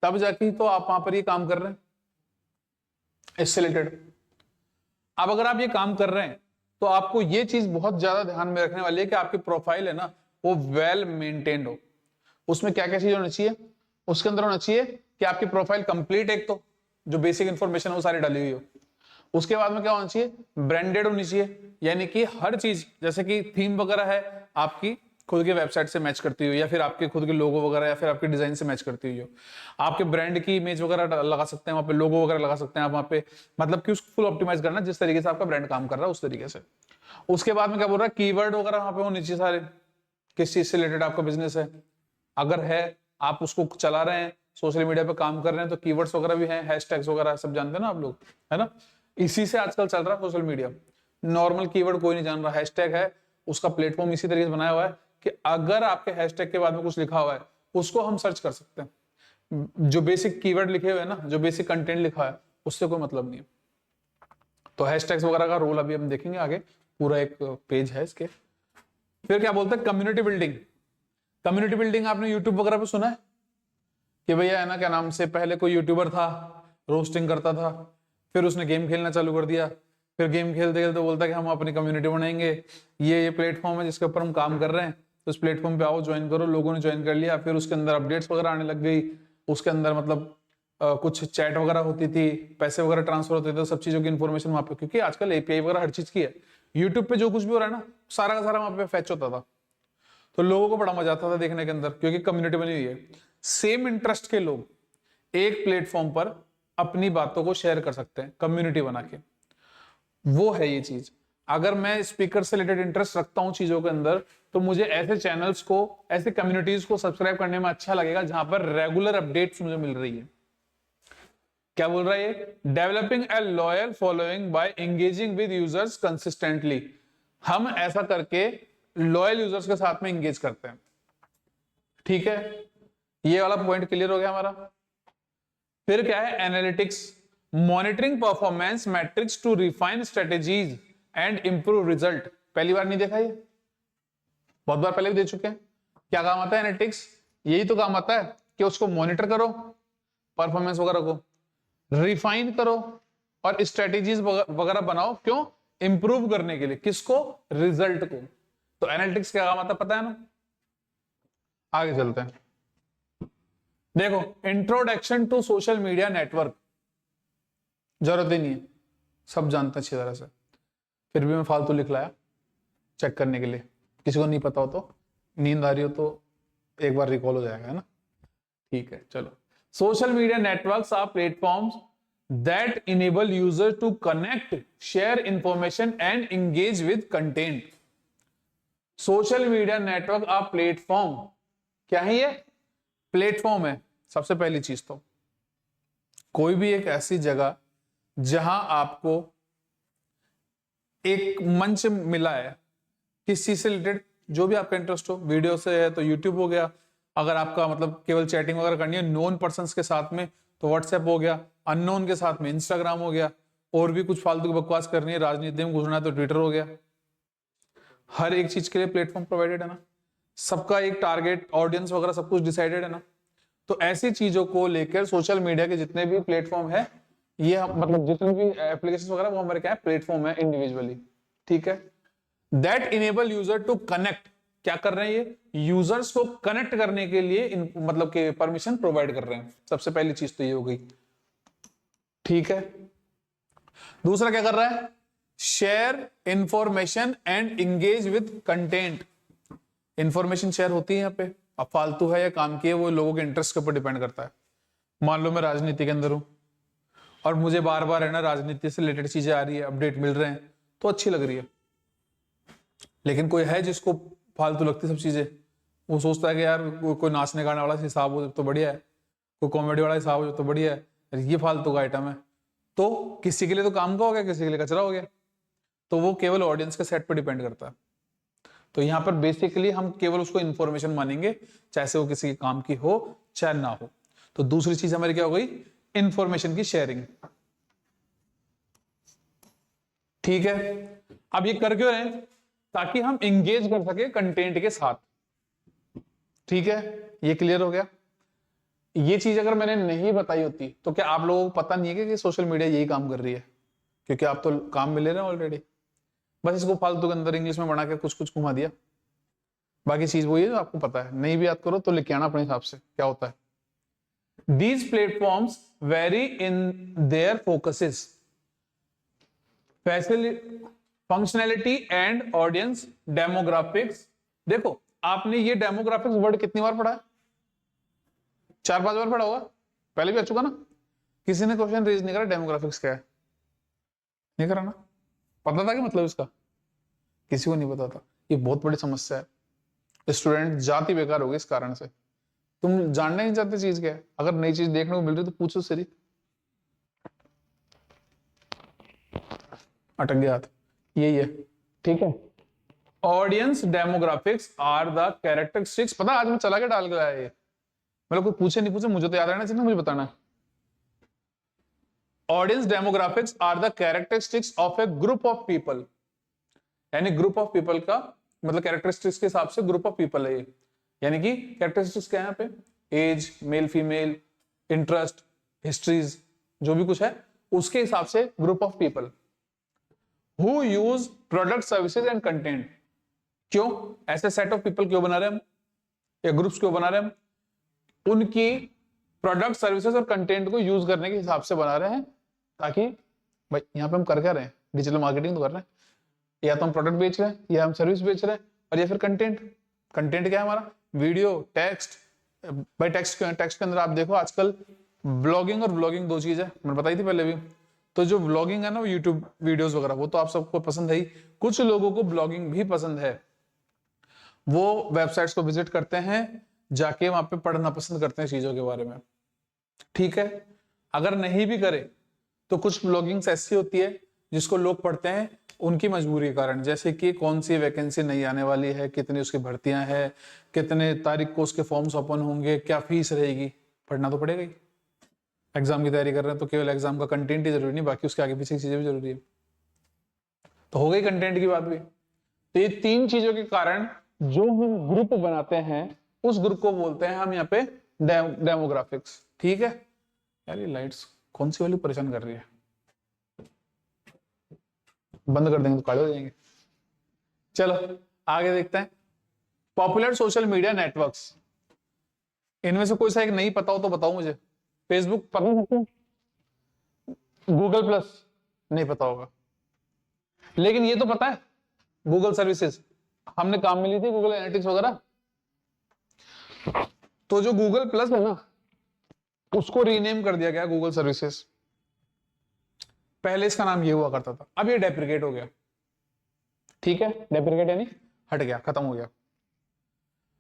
तब जाके तो आप वहां पर ये काम कर रहे हैं इससे रिलेटेड। अब अगर आप ये काम कर रहे हैं तो आपको ये चीज बहुत ज्यादा ध्यान में रखने वाली है कि आपकी प्रोफाइल है ना वो वेल मेंटेन्ड हो। उसमें क्या क्या चीज होनी चाहिए? उसके अंदर होना चाहिए कि आपकी प्रोफाइल कंप्लीट, एक तो जो बेसिक इंफॉर्मेशन है वो सारी डाली हुई हो। उसके बाद में क्या होना चाहिए? ब्रांडेड होनी चाहिए, यानी कि हर चीज, जैसे कि थीम वगैरह है आपकी खुद के वेबसाइट से मैच करती हुई, या फिर आपके खुद के लोगो वगैरह या फिर आपके डिजाइन से मैच करती हुई हो। आपके ब्रांड की इमेज वगैरह लगा सकते हैं वहां पे, लोगो वगैरह लगा सकते हैं आप वहां पे, मतलब कि उसको फुल ऑप्टिमाइज करना जिस तरीके से आपका ब्रांड काम कर रहा है उस तरीके से। उसके बाद में क्या बोल रहा है? कीवर्ड वगैरह वहां पे होनी चाहिए सारे। किस चीज से रिलेटेड आपका बिजनेस है, अगर है आप उसको चला रहे हैं, सोशल मीडिया पे काम कर रहे हैं, तो कीवर्ड्स वगैरह भी हैं, हैशटैग्स वगैरह सब जानते हैं ना आप लोग, है ना। इसी से आजकल चल रहा है सोशल मीडिया। नॉर्मल कीवर्ड कोई नहीं जान रहा, हैशटैग है, उसका प्लेटफॉर्म इसी तरीके से बनाया हुआ है कि अगर आपके हैशटैग के बाद में कुछ लिखा हुआ है उसको हम सर्च कर सकते हैं। जो बेसिक कीवर्ड लिखे हुए हैं ना, जो बेसिक कंटेंट लिखा है, उससे कोई मतलब नहीं है। तो हैशटैग्स वगैरह का रोल अभी हम देखेंगे आगे, पूरा एक पेज है इसके। फिर क्या बोलते हैं, कम्युनिटी बिल्डिंग। कम्युनिटी बिल्डिंग आपने यूट्यूब वगैरह पे सुना है कि भैया है ना, क्या नाम से, पहले कोई यूट्यूबर था, रोस्टिंग करता था, फिर उसने गेम खेलना चालू कर दिया, फिर गेम खेलते खेलते बोलता कि हम अपनी कम्युनिटी बनाएंगे, ये प्लेटफॉर्म है जिसके ऊपर हम काम कर रहे हैं, तो इस प्लेटफॉर्म पे आओ, ज्वाइन करो। लोगों ने ज्वाइन कर लिया, फिर उसके अंदर अपडेट्स वगैरह आने लग गई, उसके अंदर मतलब कुछ चैट वगैरह होती थी, पैसे वगैरह ट्रांसफर होते थे, सब चीजों की इन्फॉर्मेशन वहां पे, क्योंकि आजकल एपीआई वगैरह हर चीज की है। यूट्यूब पे जो कुछ भी हो रहा है ना, सारा का सारा वहां पे फैच होता था, तो लोगों को बड़ा मजा आता था देखने के अंदर, क्योंकि कम्युनिटी बनी हुई है। सेम इंटरेस्ट के लोग एक प्लेटफॉर्म पर अपनी बातों को शेयर कर सकते हैं कम्युनिटी बना के, वो है ये चीज। अगर मैं स्पीकर से रिलेटेड इंटरेस्ट रखता हूं चीजों के अंदर, तो मुझे ऐसे चैनल्स को, ऐसे कम्युनिटीज को सब्सक्राइब करने में अच्छा लगेगा जहां पर रेगुलर अपडेट्स मुझे मिल रही है। क्या बोल रहा है ये, developing a loyal following bye engaging with users consistently. हम ऐसा करके लॉयल यूजर्स के साथ में एंगेज करते हैं। ठीक है, ये वाला पॉइंट क्लियर हो गया हमारा। फिर क्या है, analytics, monitoring performance metrics to refine strategies and improve result. पहली बार नहीं देखा ये, बहुत बार पहले भी दे चुके हैं। क्या काम आता है एनालिटिक्स, यही तो काम आता है कि उसको मॉनिटर करो, परफॉर्मेंस वगैरह को रिफाइन करो और स्ट्रेटेजीज वगैरह बनाओ। क्यों, इंप्रूव करने के लिए, किसको, रिजल्ट को। तो एनालिटिक्स क्या काम आता है पता है ना। आगे चलते हैं, देखो, introduction to social media network, जरूरत ही नहीं है, सब जानते हैं अच्छी तरह से, फिर भी मैं फालतू लिख लाया चेक करने के लिए। किसी को नहीं पता हो तो, नींद आ रही हो तो एक बार रिकॉल हो जाएगा, है ना। ठीक है, चलो। Social media networks are platforms that enable user to connect, share information and engage with content. Social media network are platform, क्या है ये, प्लेटफॉर्म है। सबसे पहली चीज तो कोई भी एक ऐसी जगह जहां आपको एक मंच मिला है किस चीज से रिलेटेड, जो भी आपका इंटरेस्ट हो। वीडियो से है तो यूट्यूब हो गया, अगर आपका मतलब केवल चैटिंग वगैरह करनी है नोन पर्सन्स के साथ में तो व्हाट्सएप हो गया, अननोन के साथ में इंस्टाग्राम हो गया, और भी कुछ फालतू की बकवास करनी है, राजनीति में घुसना है तो ट्विटर हो गया। हर एक चीज के लिए प्लेटफॉर्म प्रोवाइडेड है ना, सबका एक टारगेट ऑडियंस वगैरह सब कुछ डिसाइडेड है ना। तो ऐसी चीजों को लेकर सोशल मीडिया के जितने भी प्लेटफॉर्म है, ये मतलब जितने भी एप्लीकेशन वगैरह, वो हमारे क्या है, प्लेटफॉर्म है इंडिविजुअली। ठीक है, that enable user to connect, क्या कर रहे हैं ये, यूजर्स को कनेक्ट करने के लिए मतलब के परमिशन प्रोवाइड कर रहे हैं। सबसे पहली चीज तो ये हो गई। ठीक है, दूसरा क्या कर रहा है, share information and engage with content. Information share होती है यहाँ पे, अब फालतू है या काम की है वो लोगों के इंटरेस्ट के ऊपर डिपेंड करता है। मान लो मैं राजनीति के अंदर हूं और मुझे बार बार है ना राजनीति से रिलेटेड चीजें आ रही है, अपडेट मिल रहे हैं तो अच्छी लग रही है। लेकिन कोई है जिसको फालतू लगती सब चीजें, वो सोचता है कि यार कोई नाचने गाने वाला हिसाब हो तो बढ़िया है, कोई कॉमेडी वाला हिसाब हो तो बढ़िया है, ये फालतू का आइटम है। तो किसी के लिए तो काम का हो गया, किसी के लिए कचरा हो गया। तो वो केवल ऑडियंस के सेट पर डिपेंड करता है। तो यहाँ पर बेसिकली हम केवल उसको इंफॉर्मेशन मानेंगे, चाहे वो किसी के काम की हो चाहे ना हो। तो दूसरी चीज हमारी क्या हो गई, इंफॉर्मेशन की शेयरिंग। ठीक है, अब ये कर क्यों रहे हैं, ताकि हम एंगेज कर सके कंटेंट के साथ। ठीक है, ये क्लियर हो गया। ये चीज अगर मैंने नहीं बताई होती तो क्या आप लोगों को पता नहीं है कि सोशल मीडिया यही काम कर रही है, क्योंकि आप तो काम में ले रहे हैं ऑलरेडी। बस इसको फालतू के अंदर इंग्लिश में बना के कुछ कुछ घुमा दिया, बाकी चीज वही है जो आपको पता है। नहीं भी याद करो तो लिख आना अपने हिसाब से क्या होता है। These platforms vary in their focuses, functionality and audience demographics। देखो, आपने ये डेमोग्राफिक्स वर्ड कितनी बार पढ़ा है, 4-5 बार पढ़ा होगा, पहले भी आ चुका ना। किसी ने क्वेश्चन रेज नहीं करा डेमोग्राफिक्स क्या है, नहीं करा ना। पता था कि मतलब इसका, किसी को नहीं पता था। ये बहुत बड़ी समस्या है, स्टूडेंट जाति बेकार होगी इस कारण से। तुम जानना नहीं चाहते चीज क्या है, अगर नई चीज देखने को मिल रही तो पूछो सही। अटक गया हाथ, यही है, ठीक है। Audience demographics are the characteristics, पता आज मैं चला के डाल के आया ये, मतलब कोई पूछे नहीं पूछे मुझे तो याद रहना चाहिए, मुझे बताना है। Audience demographics are the characteristics of a group of people, यानी ग्रुप ऑफ पीपल का मतलब कैरेक्टरिस्टिक्स के हिसाब से ग्रुप ऑफ पीपल है ये, यानी कि कैरेक्टरिस्टिक्स क्या है यहाँ पे, age, male female, interest, histories, जो भी कुछ है उसके हिसाब से group of people who use product services and content. क्यों ऐसे सेट ऑफ पीपल क्यों बना रहे हैं हम, या ग्रुप्स क्यों बना रहे हैं हम, उनकी प्रोडक्ट सर्विसेज और कंटेंट को यूज करने के हिसाब से बना रहे हैं, ताकि भाई यहाँ पे हम कर क्या रहे हैं, डिजिटल मार्केटिंग तो कर रहे हैं, या तो हम प्रोडक्ट बेच रहे हैं या हम सर्विस बेच रहे हैं, और या फिर कंटेंट। कंटेंट क्या है हमारा, वीडियो, टेक्स्ट। भाई टेक्स्ट के अंदर आप देखो आजकल ब्लॉगिंग और व्लॉगिंग दो चीज है, मैंने बताई थी पहले भी। तो जो व्लॉगिंग है ना, वो यूट्यूब वीडियोस वगैरह, वो तो आप सबको पसंद है ही, कुछ लोगों को ब्लॉगिंग भी पसंद है, वो वेबसाइट्स को विजिट करते हैं, जाके वहां पे पढ़ना पसंद करते हैं चीजों के बारे में, ठीक है। अगर नहीं भी करे तो कुछ ब्लॉगिंग्स ऐसी होती है जिसको लोग पढ़ते हैं उनकी मजबूरी के कारण, जैसे कि कौन सी वैकेंसी नई आने वाली है, कितनी उसकी भर्तियां हैं, कितने तारीख को उसके फॉर्म्स ओपन होंगे, क्या फीस रहेगी, पढ़ना तो पड़ेगा ही। एग्जाम की तैयारी कर रहे हैं तो केवल एग्जाम का कंटेंट ही जरूरी नहीं, बाकी उसके आगे पीछे की चीजें भी जरूरी है। तो हो गई कंटेंट की बात भी। तो ये तीन चीजों के कारण जो हम ग्रुप बनाते हैं उस ग्रुप को बोलते हैं हम यहाँ पे डेमोग्राफिक्स, ठीक है। यार ये लाइट्स कौन सी वाली परेशान कर रही है, बंद कर देंगे तो काले हो जाएंगे। चलो आगे देखते हैं। पॉपुलर सोशल मीडिया नेटवर्क्स, इनमें से कोई सा एक नहीं पता हो तो बताओ मुझे। फेसबुक पता है, गूगल प्लस नहीं पता होगा, लेकिन ये तो पता है गूगल सर्विसेज, हमने काम में ली थी गूगल एनालिटिक्स वगैरह। तो जो गूगल प्लस है ना, उसको रीनेम कर दिया गया गूगल सर्विसेज। पहले इसका नाम ये हुआ करता था, अब ये डेप्रिकेट हो गया, ठीक है। डेप्रिकेट यानी हट गया, खत्म हो गया।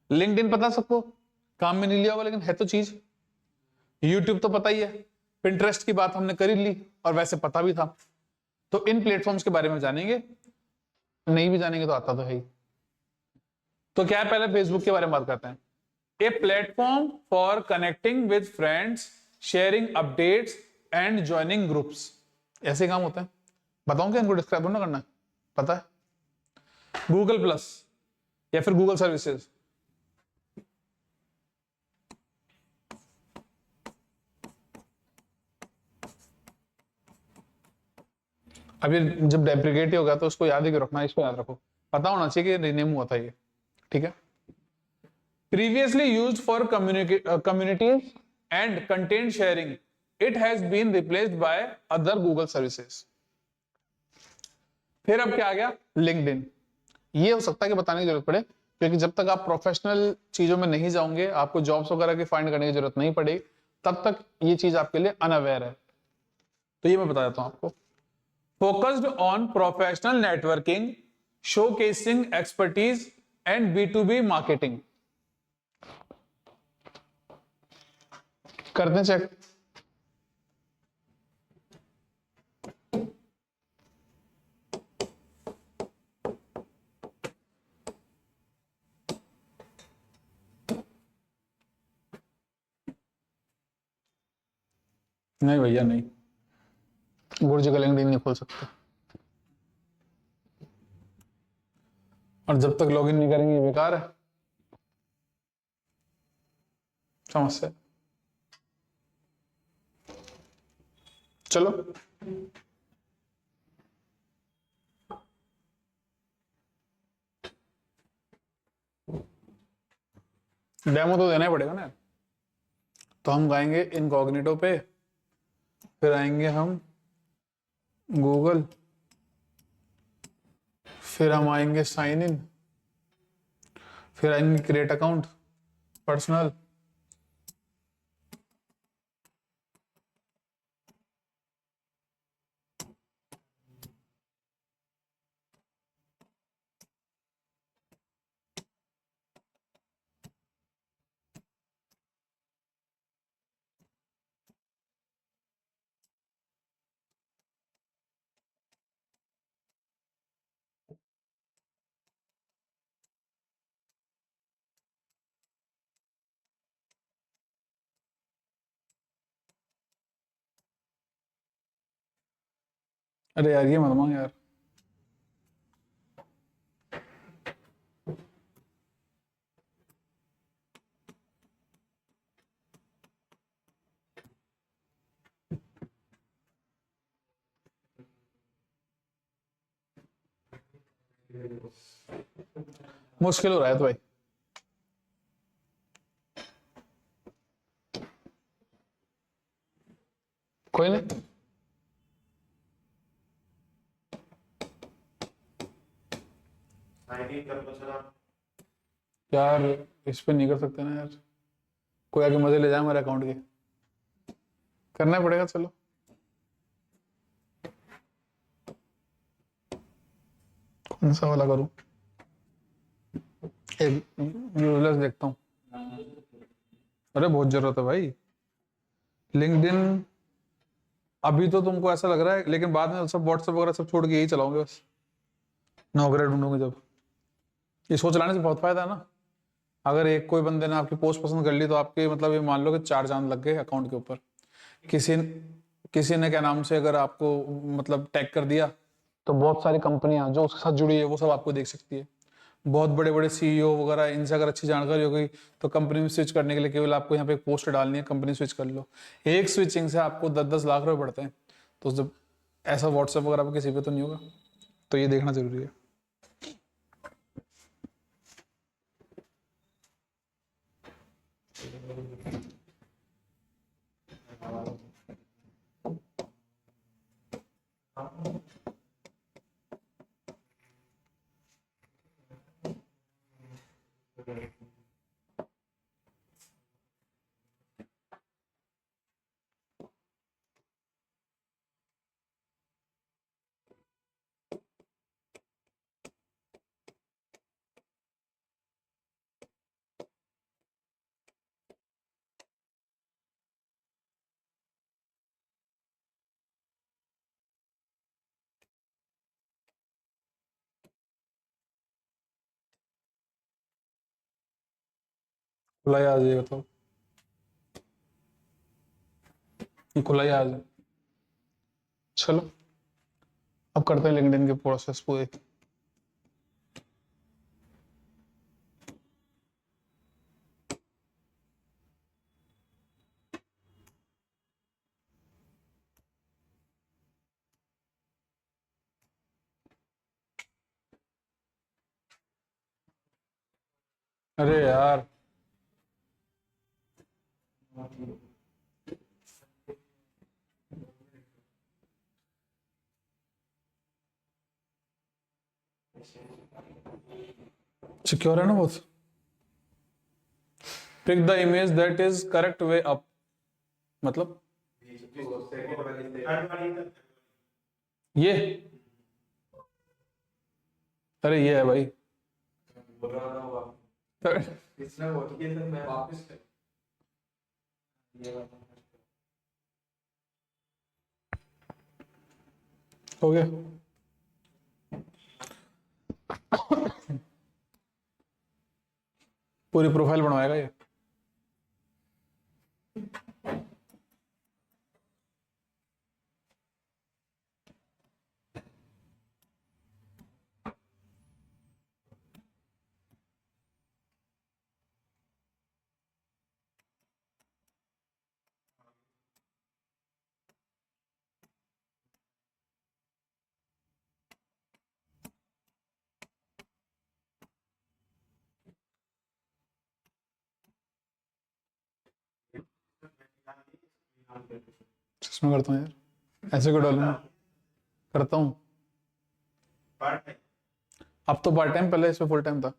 लिंक्डइन पता सबको, काम में नहीं लिया होगा लेकिन है तो चीज। यूट्यूब तो पता ही है, पिंटरेस्ट की बात हमने कर ही ली और वैसे पता भी था। तो इन प्लेटफॉर्म्स के बारे में जानेंगे, नहीं भी जानेंगे तो आता तो है ही। तो क्या है, पहले फेसबुक के बारे में बात करते हैं। ए platform for connecting with friends, sharing updates and joining groups, ऐसे काम होता है। बताऊं क्या इनको, डिस्क्राइब ना करना है, पता है। गूगल प्लस या फिर गूगल सर्विसेज, अब ये जब डेप्रिकेट हो गया तो उसको याद ही क्यों रखना, इसको याद रखो, पता होना चाहिए कि रिनेम हुआ था ये, ठीक है। Previously used for communities and content sharing, it has been replaced by other Google services. फिर अब क्या आ गया, लिंक्डइन। ये हो सकता है कि बताने की जरूरत पड़े, क्योंकि जब तक आप प्रोफेशनल चीजों में नहीं जाओगे, आपको जॉब्स वगैरह की फाइंड करने की जरूरत नहीं पड़ेगी, तब तक ये चीज आपके लिए अनअवेयर है। तो ये मैं बता देता हूं आपको। Focused on professional networking, showcasing expertise and B2B marketing. करते हैं चेक। नहीं भैया नहीं, गुरुजी का लिंक्डइन नहीं खोल सकते, और जब तक लॉगिन नहीं करेंगे बेकार है, समस्या। चलो डेमो तो देना ही पड़ेगा ना। तो हम गाएंगे इनकॉग्निटो पे, फिर आएंगे हम गूगल, फिर हम आएंगे साइन इन, फिर आएंगे क्रिएट अकाउंट, पर्सनल, अरे यार ये मत मांग यार। मुश्किल हो रहा है तो भाई। कोई नहीं यार, इस पे नहीं कर सकते ना यार, कोई आगे मजे ले जाए हमारे अकाउंट के। करना पड़ेगा, चलो। कौन सा वाला करूं? एक यूजलेस देखता हूँ। अरे बहुत जरूरत है भाई लिंक्डइन। अभी तो तुमको ऐसा लग रहा है, लेकिन बाद में सब व्हाट्सएप वगैरह सब छोड़ के यही चलाओगे बस, नौकरी ढूंढोगे जब। ये सोच लाने से बहुत फायदा है ना। अगर एक कोई बंदे ने आपकी पोस्ट पसंद कर ली तो आपके मतलब ये मान लो कि 4 चांद लग गए अकाउंट के ऊपर। किसी किसी ने क्या नाम से अगर आपको मतलब टैग कर दिया, तो बहुत सारी कंपनियां जो उसके साथ जुड़ी है वो सब आपको देख सकती है। बहुत बड़े बड़े सीईओ वगैरह, इनसे अगर अच्छी जानकारी हो गई तो कंपनी में स्विच करने के लिए केवल आपको यहाँ पे एक पोस्ट डालनी है, कंपनी स्विच कर लो। एक स्विचिंग से आपको 10-10 लाख रुपए पड़ते हैं। तो जब ऐसा व्हाट्सएप वगैरह पे किसी पे तो नहीं होगा, तो ये देखना जरूरी है। खुला ही आज, ये बताओ, ये खुला ही आज है। चलो अब करते हैं लिंक्डइन के प्रोसेस पूरे। अरे यार सिक्योर है ना बहुत। Pick the image that is correct way up, मतलब ये, अरे ये है भाई। हो गया। पूरी प्रोफाइल बनवाएगा ये। इसमें करता हूँ यार, ऐसे क्यों डालूंगा, करता हूँ। अब तो पार्ट टाइम, पहले इसमें फुल टाइम था।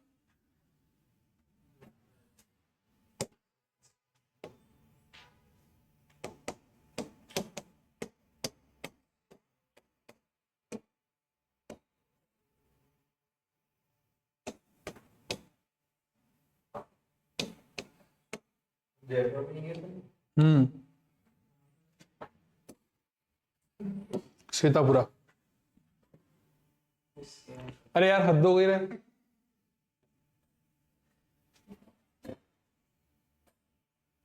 हम्म, सीतापुरा। अरे यार हद हो गई रे।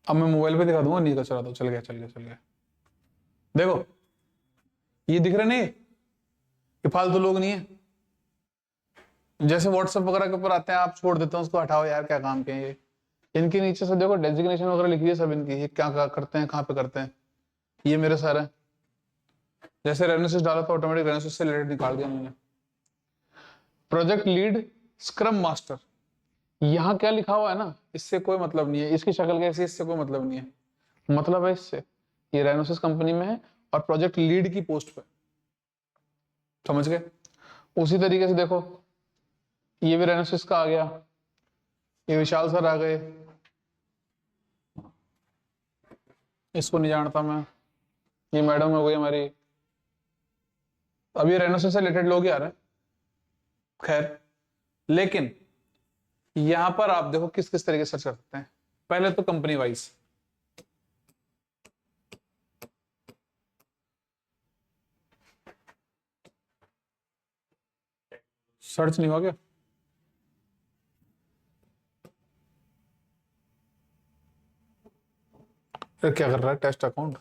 अब मैं मोबाइल पे दिखा दूंगा, नहीं का चला तो चल गया चल गया चल गया। देखो ये दिख रहा नहीं, कि फालतू लोग नहीं है। जैसे व्हाट्सएप वगैरह के ऊपर आते हैं, आप छोड़ देते हैं उसको, हटाओ यार क्या काम के हैं ये। इनके नीचे से देखो डेजिग्नेशन वगैरह लिखी है सब इनकी, ये क्या करते हैं, कहाँ पे करते हैं। ये मेरे सर है, जैसे रेनोसिस डाला तो ऑटोमेटिक रेनोसिस से रिलेटेड निकाल दिया मैंने। प्रोजेक्ट लीड, स्क्रम मास्टर, यहाँ क्या लिखा हुआ है ना, इससे कोई मतलब नहीं है, इसकी शक्ल कैसी, इससे कोई मतलब नहीं है। मतलब है इससे, ये रेनोसिस कंपनी में है और प्रोजेक्ट लीड की पोस्ट पे, समझ गए। उसी तरीके से देखो, ये भी रेनोसिस का आ गया, ये विशाल सर आ गए, इसको नहीं जानता मैं, ये मैडम हो गई हमारी। अभी रेनोसिस से रिलेटेड लोग ही आ रहे हैं, खैर। लेकिन यहां पर आप देखो किस किस तरीके से सर्च कर सकते हैं। पहले तो कंपनी वाइज, सर्च नहीं हो गया, फिर क्या कर रहा है, टेस्ट अकाउंट।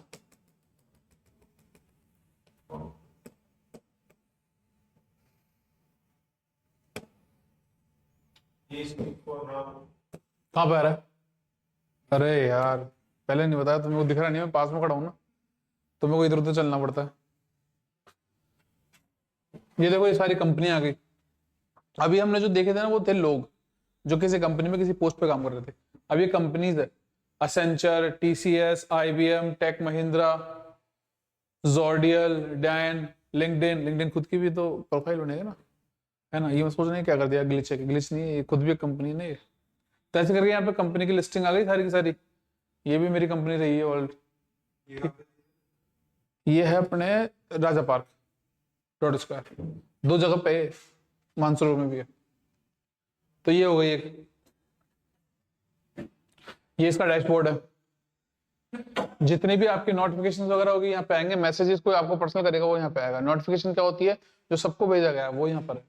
कहाँ पे आ रहा है? अरे यार पहले नहीं बताया, तुमको दिख रहा नहीं, मैं पास में खड़ा हूं ना, तो मेरे को इधर उधर चलना पड़ता है। ये देखो ये सारी कंपनी आ गई। अभी हमने जो देखे थे ना वो थे लोग जो किसी कंपनी में किसी पोस्ट पे काम कर रहे थे। अब ये कंपनीज है, Accenture, TCS, IBM, Tech Mahindra, जॉर्डियल, डैन, लिंक्डइन। लिंक्डइन खुद की भी तो प्रोफाइल बनेगा ना, है ना। ये मैं सोच नहीं क्या कर दिया, ग्लिच है, ग्लिच नहीं है, ये खुद भी एक कंपनी नहीं है। तो ऐसे करके यहाँ पे कंपनी की लिस्टिंग आ गई सारी की सारी। ये भी मेरी कंपनी रही है वर्ल्ड। ये है अपने राजा पार्क रोड स्क्वायर, दो जगह पे है, मानसरोवर में भी है। तो ये हो गई एक, ये इसका डैशबोर्ड है। जितनी भी आपकी नोटिफिकेशन वगैरह होगी यहाँ पे आएंगे, मैसेजेस कोई आपको पर्सनल करेगा वो यहाँ पे आएगा। नोटिफिकेशन क्या होती है, जो सबको भेजा गया है वो यहाँ पर है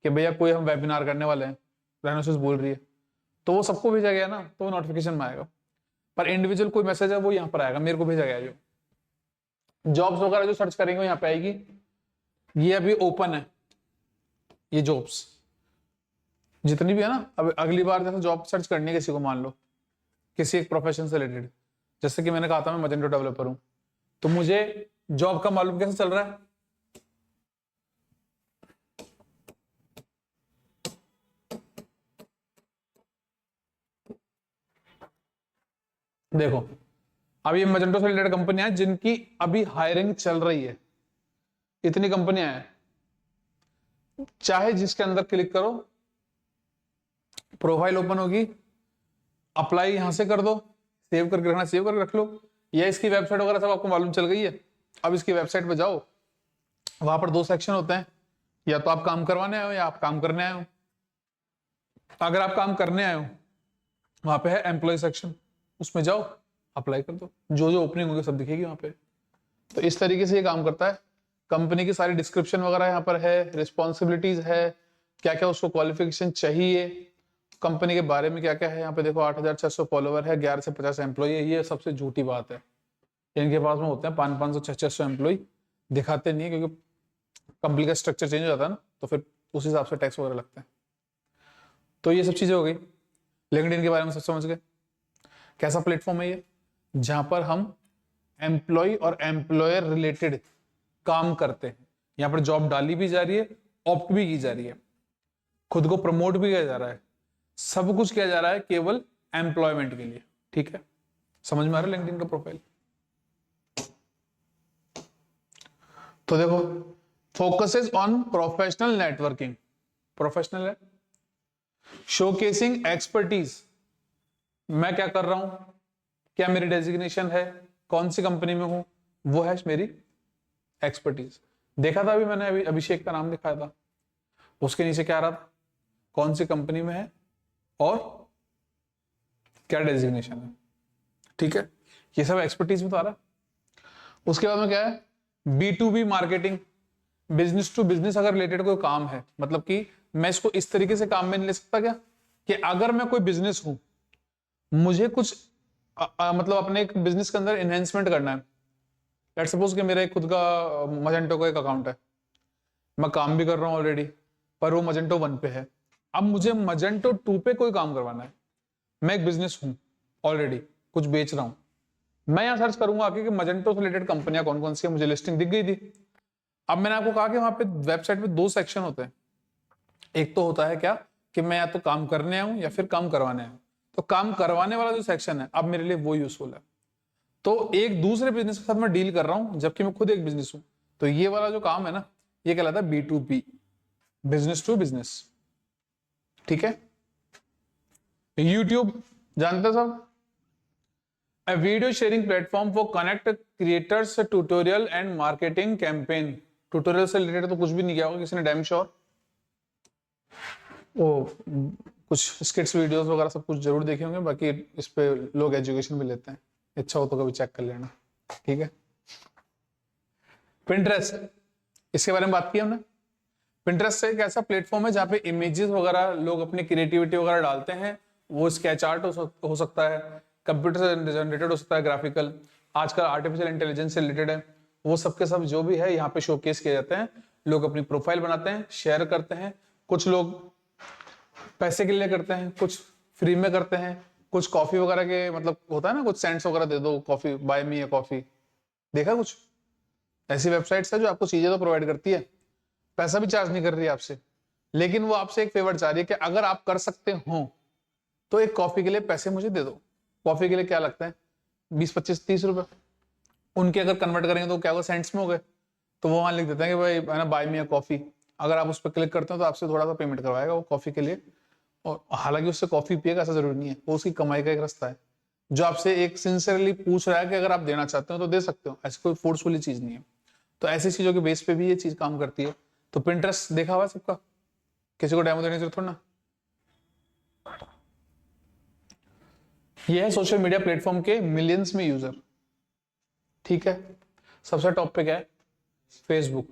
कि भैया कोई हम वेबिनार करने वाले हैं, रेनोसिस बोल रही है, तो वो सबको भेजा गया ना, तो वो नोटिफिकेशन में आएगा। पर इंडिविजुअल कोई मैसेज है वो यहाँ पर आएगा, मेरे को भेजा गया। जो जॉब्स वगैरह जो सर्च करेंगे यहाँ पे आएगी। ये अभी ओपन है, ये जॉब्स जितनी भी है ना। अब अगली बार जैसे जॉब सर्च करनी है किसी को, मान लो किसी एक प्रोफेशन से रिलेटेड, जैसे कि मैंने कहा था मैं मैजेंटो डेवलपर हूं, तो मुझे जॉब का मालूम कैसे चल रहा है, देखो अब ये मैजेंटो से रिलेटेड कंपनियां हैं जिनकी अभी हायरिंग चल रही है। इतनी कंपनियां हैं, चाहे जिसके अंदर क्लिक करो, प्रोफाइल ओपन होगी, अप्लाई यहां से कर दो, सेव करके रखना सेव करके रख लो, या इसकी वेबसाइट वगैरह सब आपको मालूम चल गई है। अब इसकी वेबसाइट पे जाओ, वहां पर दो सेक्शन होते हैं, या तो आप काम करवाने आए हो या आप काम करने आए हो। अगर आप काम करने आए हो, वहां पे है एम्प्लॉय सेक्शन, उसमें जाओ अप्लाई कर दो, जो जो ओपनिंग होगी सब दिखेगी वहां पे। तो इस तरीके से ये काम करता है। कंपनी की सारी डिस्क्रिप्शन वगैरह यहाँ पर है, रिस्पॉन्सिबिलिटीज है, क्या क्या उसको क्वालिफिकेशन चाहिए, कंपनी के बारे में क्या क्या है। यहाँ पे देखो 8600 फॉलोवर है, 11 से 50 एम्प्लॉय है। ये सबसे झूठी बात है, इनके पास में होते हैं 500 600 एम्प्लॉय, दिखाते नहीं है क्योंकि कंपनी का स्ट्रक्चर चेंज हो जाता है ना, तो फिर उस हिसाब से टैक्स वगैरह लगते हैं। तो ये सब चीजें हो गई। लिंक्डइन के बारे में सब समझ गए, कैसा प्लेटफॉर्म है ये, जहां पर हम एम्प्लॉय और एम्प्लॉयर रिलेटेड काम करते हैं। यहाँ पर जॉब डाली भी जा रही है, ऑप्ट भी की जा रही है, खुद को प्रमोट भी किया जा रहा है, सब कुछ किया जा रहा है केवल एम्प्लॉयमेंट के लिए। ठीक है, समझ में आ रहा है लिंक्डइन का प्रोफाइल। तो देखो, focuses on professional networking, professional है, शोकेसिंग एक्सपर्टीज, मैं क्या कर रहा हूं, क्या मेरी डेजिग्नेशन है, कौन सी कंपनी में हूं, वो है मेरी एक्सपर्टीज। देखा था अभी मैंने, अभी अभिषेक का नाम दिखाया था, उसके नीचे क्या आ रहा था, कौन सी कंपनी में है और क्या डेजिग्नेशन है। ठीक है, ये सब एक्सपर्टीज में तो आ रहा है। उसके बाद में क्या है, B2B marketing, business to business अगर रिलेटेड कोई काम है, मतलब कि मैं इसको इस तरीके से काम में नहीं ले सकता क्या, कि अगर मैं कोई बिजनेस हूं, मुझे कुछ मतलब अपने एक बिजनेस के अंदर एनहेंसमेंट करना है। लेट्स सपोज कि मेरा एक खुद का मैजेंटो का एक अकाउंट है, मैं काम भी कर रहा हूँ ऑलरेडी, पर वो मजेंटो 1 पे है। अब मुझे मजेंटो 2 पे कोई काम करवाना है, मैं एक बिजनेस हूँ ऑलरेडी, कुछ बेच रहा हूँ, मैं यहाँ सर्च करूंगा आके कि मजेंटो से रिलेटेड कंपनियां कौन कौन सी है, मुझे लिस्टिंग दिख गई थी। अब मैंने आपको कहा कि वहां पे वेबसाइट पे 2 सेक्शन होते हैं, एक तो होता है क्या कि मैं या तो काम करने आऊं या फिर काम करवाने आऊं। तो काम करवाने वाला जो सेक्शन है अब मेरे लिए वो यूजफुल है। तो एक दूसरे बिजनेस के साथ मैं डील कर रहा हूं जबकि मैं खुद एक बिजनेस हूं, तो ये वाला जो काम है ना, ये कहलाता है B2B, बिजनेस टू बिजनेस। ठीक है। यूट्यूब जानते हैं सब, a video sharing platform for connect creators, tutorial and marketing campaign। Tutorial से रिलेटेड तो कुछ भी नहीं किया होगा किसी ने, डैम श्योर। वो कुछ स्किट्स वीडियोस वगैरह सब कुछ जरूर देखे होंगे, बाकी इस पे लोग एजुकेशन भी लेते हैं, इच्छा हो तो कभी चेक कर लेना। ठीक है। पिंटरेस्ट, इसके बारे में बात की हमने। पिंटरेस्ट एक ऐसा प्लेटफॉर्म है जहाँ पे इमेजेस वगैरह लोग अपनी क्रिएटिविटी वगैरह डालते हैं, वो स्केच आर्ट हो सकता है, कंप्यूटर से जनरेटेड हो सकता है, ग्राफिकल, आजकल आर्टिफिशियल इंटेलिजेंस से रिलेटेड है, वो सब के सब जो भी है यहाँ पे शोकेस किए जाते हैं। लोग अपनी प्रोफाइल बनाते हैं, शेयर करते हैं, कुछ लोग पैसे के लिए करते हैं, कुछ फ्री में करते हैं, कुछ कॉफी वगैरह के मतलब होता है ना, कुछ सेंट्स वगैरह दे दो, कॉफी बाय मी, कॉफी देखा कुछ ऐसी वेबसाइट्स है जो आपको चीजें तो प्रोवाइड करती है, पैसा भी चार्ज नहीं कर रही है आपसे, लेकिन वो आपसे एक फेवर चाह रही है कि अगर आप कर सकते हो तो एक कॉफी के लिए पैसे मुझे दे दो। कॉफी के लिए क्या लगता है, 20, 25, 30 रुपए, उनके अगर कन्वर्ट करेंगे तो क्या होगा, सेंट्स में हो गए। तो वो वहां लिख देते हैं कि भाई है ना, बाय मी अ कॉफी। अगर आप उस पर क्लिक करते हो तो आपसे थोड़ा सा पेमेंट करवाएगा वो कॉफी के लिए, और हालांकि उससे कॉफी पिएगा ऐसा जरूरी नहीं है, वो उसकी कमाई का एक रास्ता है जो आपसे एक सिंसियरली पूछ रहा है कि अगर आप देना चाहते हो तो दे सकते हो, ऐसी कोई फोर्सफुली चीज नहीं है। तो ऐसी चीजों के बेस पे भी ये चीज काम करती है। तो पिंटरेस्ट देखा हुआ है सबका, किसी को डेमो देने की जरूरत थोड़ा ना। ये है सोशल मीडिया प्लेटफॉर्म के मिलियंस में यूजर। ठीक है। सबसे टॉप पे क्या है, फेसबुक,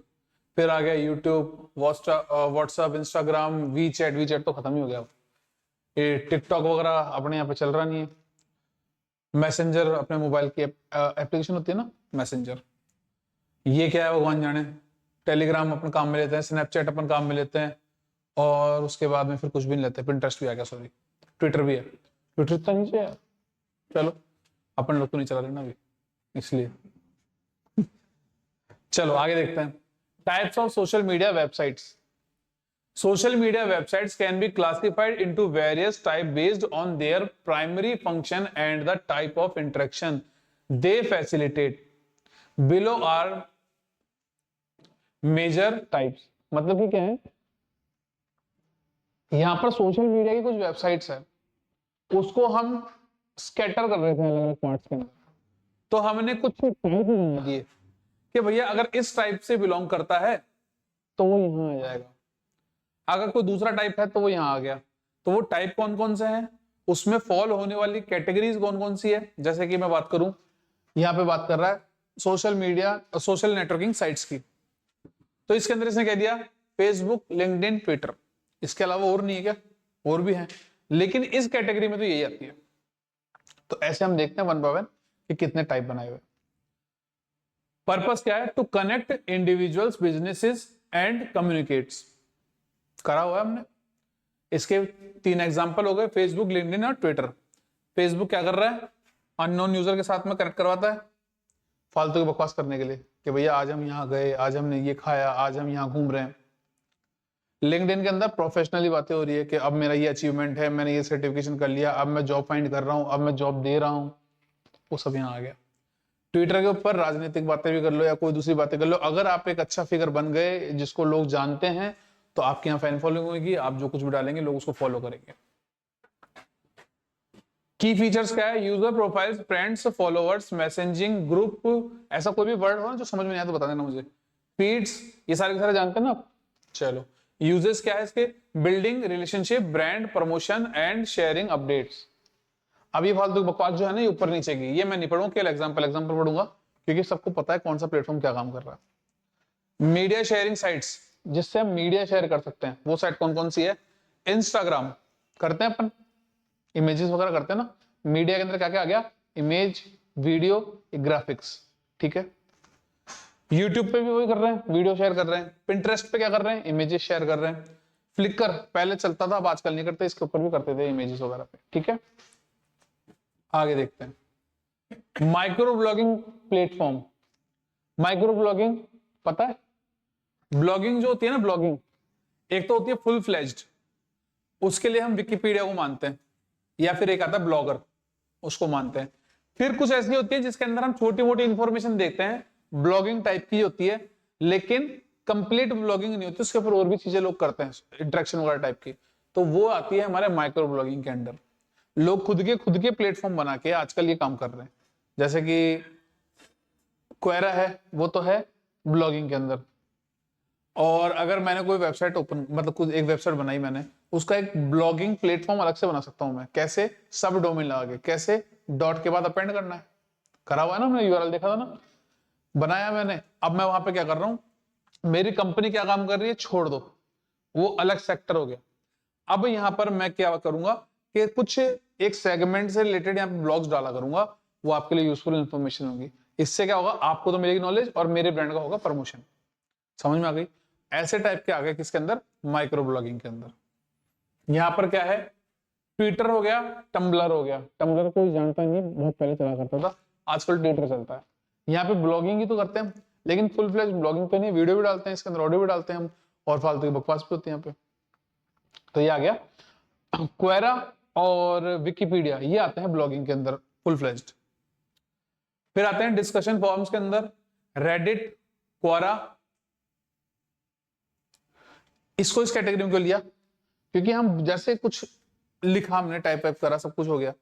फिर आ गया YouTube, WhatsApp, Instagram, WeChat, WeChat तो खत्म ही हो गया, ये टिकटॉक वगैरह अपने यहाँ पे चल रहा नहीं है, मैसेंजर अपने मोबाइल की एप्लीकेशन होती है ना मैसेंजर, ये क्या है भगवान जाने, टेलीग्राम अपन काम में लेते हैं, स्नैपचैट अपन काम में लेते हैं, और उसके बाद में फिर कुछ भी नहीं लेते, पिंटरेस्ट भी आ गया, सॉरी ट्विटर भी है, ट्विटर इतना नीचे है, चलो अपन लोग तो नहीं चला रहे ना अभी इसलिए। चलो आगे देखते हैं, types of social media websites. Social media websites can be classified into various types based on their primary function and the type of interaction they facilitate. Below are major types। मतलब कि क्या है, यहां पर सोशल मीडिया की कुछ वेबसाइट्स है, उसको हम स्कैटर कर रहे थे अलग अलग पार्ट्स के अंदर, तो हमने कुछ टाइप दिए कि भैया अगर इस टाइप से बिलोंग करता है तो वो यहां आ जाएगा, अगर कोई दूसरा टाइप है तो वो यहां आ गया। तो वो टाइप कौन कौन से हैं, उसमें फॉल होने वाली कैटेगरीज कौन कौन सी है, जैसे कि मैं बात करूं, यहां पे बात कर रहा है social media social networking sites की, तो इसके अंदर इसने कह दिया फेसबुक, लिंक्डइन, ट्विटर, इसके अलावा और नहीं है क्या, और भी है, लेकिन इस कैटेगरी में तो यही आती है। तो ऐसे हम देखते हैं वन बाय वन कि कितने टाइप बनाए हुए। पर्पस क्या है, to connect individuals, businesses and communicates, करा हुआ है हमने। इसके 3 एग्जांपल हो गए, फेसबुक, लिंक्डइन और ट्विटर। फेसबुक क्या कर रहा है, अननोन यूजर के साथ में कनेक्ट करवाता है फालतू की बकवास करने के लिए कि भैया आज हम यहाँ गए, आज हमने ये खाया, आज हम यहाँ घूम रहे हैं। लिंक्डइन के अंदर प्रोफेशनली बातें हो रही है कि अब मेरा ये अचीवमेंट है, मैंने ये सर्टिफिकेशन कर लिया, अब मैं जॉब फाइंड कर रहा हूँ, अब मैं जॉब दे रहा हूँ, वो सब यहाँ आ गया। ट्विटर के ऊपर राजनीतिक बातें भी कर लो या कोई दूसरी बातें कर लो, अगर आप एक अच्छा फिगर बन गए जिसको लोग जानते हैं तो आपके यहाँ फैन फॉलोइंग होगी, आप जो कुछ भी डालेंगे लोग उसको फॉलो करेंगे। की फीचर्स क्या है, user profiles, friends, followers, messaging group, ऐसा कोई भी वर्ड हो ना जो समझ में नहीं आया तो बता देना मुझे, फीड्स, ये सारे के सारे जानते हैं ना आप। चलो यूजेस क्या है इसके, building relationship, brand promotion and sharing updates. अब ये फालतू बकवास जो है ना ये ऊपर नीचे की, ये मैं नहीं पढ़ूंगा, केवल एग्जांपल पढ़ूंगा क्योंकि सबको पता है कौन सा प्लेटफॉर्म क्या काम कर रहा है। मीडिया शेयरिंग साइट्स, जिससे हम मीडिया शेयर कर सकते हैं, वो साइट कौन कौन सी है, इंस्टाग्राम करते हैं अपन, इमेजेस वगैरह करते हैं ना, मीडिया के अंदर क्या क्या आ गया, इमेज, वीडियो, ग्राफिक्स। ठीक है। यूट्यूब पे भी वही कर रहे हैं, वीडियो शेयर कर रहे हैं। पिंटरेस्ट पे क्या कर रहे हैं, इमेजेस शेयर कर रहे हैं। फ्लिकर पहले चलता था, अब आजकल नहीं करते, इसके ऊपर भी करते थे इमेजेस वगैरह पे। ठीक है, आगे देखते हैं। Micro blogging platform. Micro blogging पता है, ब्लॉगिंग जो होती है ना, ब्लॉगिंग एक तो होती है फुल फ्लेज्ड, उसके लिए हम विकिपीडिया को मानते हैं, या फिर एक आता है ब्लॉगर, उसको मानते हैं। फिर कुछ ऐसी होती है जिसके अंदर हम छोटी मोटी इंफॉर्मेशन देते हैं, ब्लॉगिंग टाइप की होती है, लेकिन कंप्लीट ब्लॉगिंग नहीं होती, उसके ऊपर और भी चीजें लोग करते हैं, इंटरेक्शन वगैरह टाइप की, तो वो आती है हमारे माइक्रो ब्लॉगिंग के अंडर। लोग खुद के प्लेटफॉर्म बना के आजकल ये काम कर रहे हैं, जैसे कि क्वेरा है, वो तो है ब्लॉगिंग के अंदर। और अगर मैंने कोई वेबसाइट ओपन, मतलब कुछ एक वेबसाइट बनाई मैंने, उसका एक ब्लॉगिंग प्लेटफॉर्म अलग से बना सकता हूं मैं। कैसे, सब डोमेन लगा के, कैसे, डॉट के बाद अपेंड करना है, करा हुआ है ना, मैंने यूआरएल देखा था ना, बनाया मैंने। अब मैं वहां पे क्या कर रहा हूं, मेरी कंपनी क्या काम कर रही है छोड़ दो, वो अलग सेक्टर हो गया। अब यहां पर मैं क्या करूंगा कि कुछ एक सेगमेंट से रिलेटेड यहाँ पे ब्लॉग्स डाला करूंगा, वो आपके लिए यूजफुल इंफॉर्मेशन होगी। इससे क्या होगा, आपको तो मिलेगी नॉलेज, और मेरे ब्रांड का होगा प्रमोशन। समझ में आ गई? ऐसे टाइप के आ गए किसके अंदर, माइक्रो ब्लॉगिंग के अंदर। यहाँ पर क्या है, ट्विटर हो गया, टम्बलर हो गया। टम्बलर कोई जानता नहीं, बहुत पहले चला करता था, आजकल ट्विटर चलता है। यहाँ पे ब्लॉगिंग ही तो करते हैं, लेकिन फुल फ्लेज ब्लॉगिंग पे नहीं, वीडियो भी डालते हैं इसके अंदर, ऑडियो भी डालते हैं हम, और फालतू की बकवास भी होती है यहाँ पे। तो ये आ गया क्वेरा और विकिपीडिया, ये आते हैं ब्लॉगिंग के अंदर फुल फ्लेज्ड। फिर आते हैं डिस्कशन फॉरम्स के अंदर, रेडिट, क्वेरा। इसको इस कैटेगरी में क्यों लिया, क्योंकि हम जैसे कुछ लिखा, हमने टाइप करा, सब कुछ हो गया,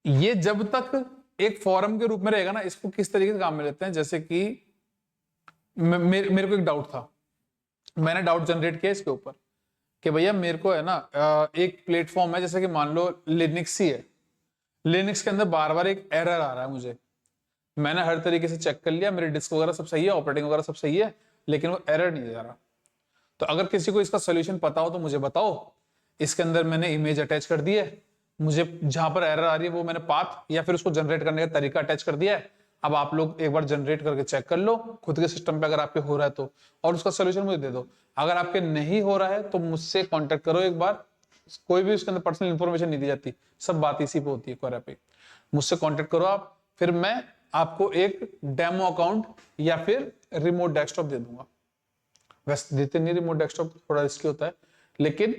ये जब तक एक फॉरम के रूप में रहेगा ना, इसको किस तरीके से काम में लेते हैं, जैसे कि मेरे को एक डाउट था, मैंने डाउट जनरेट किया इसके ऊपर कि भैया मेरे को है ना, एक प्लेटफॉर्म है, जैसे कि मान लो लिनक्स ही है, लिनक्स के अंदर बार बार एक एरर आ रहा है मुझे, मैंने हर तरीके से चेक कर लिया, मेरे डिस्क वगैरह सब सही है, ऑपरेटिंग वगैरह सब सही है, लेकिन वो एरर नहीं जा रहा। तो अगर किसी को इसका सोल्यूशन पता हो तो मुझे बताओ। इसके अंदर मैंने इमेज अटैच कर दी है, मुझे जहां पर एरर आ रही है वो मैंने पाथ या फिर उसको जनरेट करने का तरीका अटैच कर दिया है। अब आप लोग एक बार जनरेट करके चेक कर लो खुद के सिस्टम पे, अगर आपके हो रहा है तो, और उसका सोल्यूशन मुझे दे दो। अगर आपके नहीं हो रहा है तो मुझसे कॉन्टेक्ट करो एक बार, कोई भी उसके अंदर पर्सनल इंफॉर्मेशन नहीं दी जाती, सब बात इसी पे होती है क्वेरा पे। मुझसे कॉन्टेक्ट करो आप, फिर मैं आपको एक डेमो अकाउंट या फिर रिमोट डेस्कटॉप दे दूंगा। वैसे देते नहीं रिमोट डेस्कटॉप, थोड़ा रिस्की होता है, लेकिन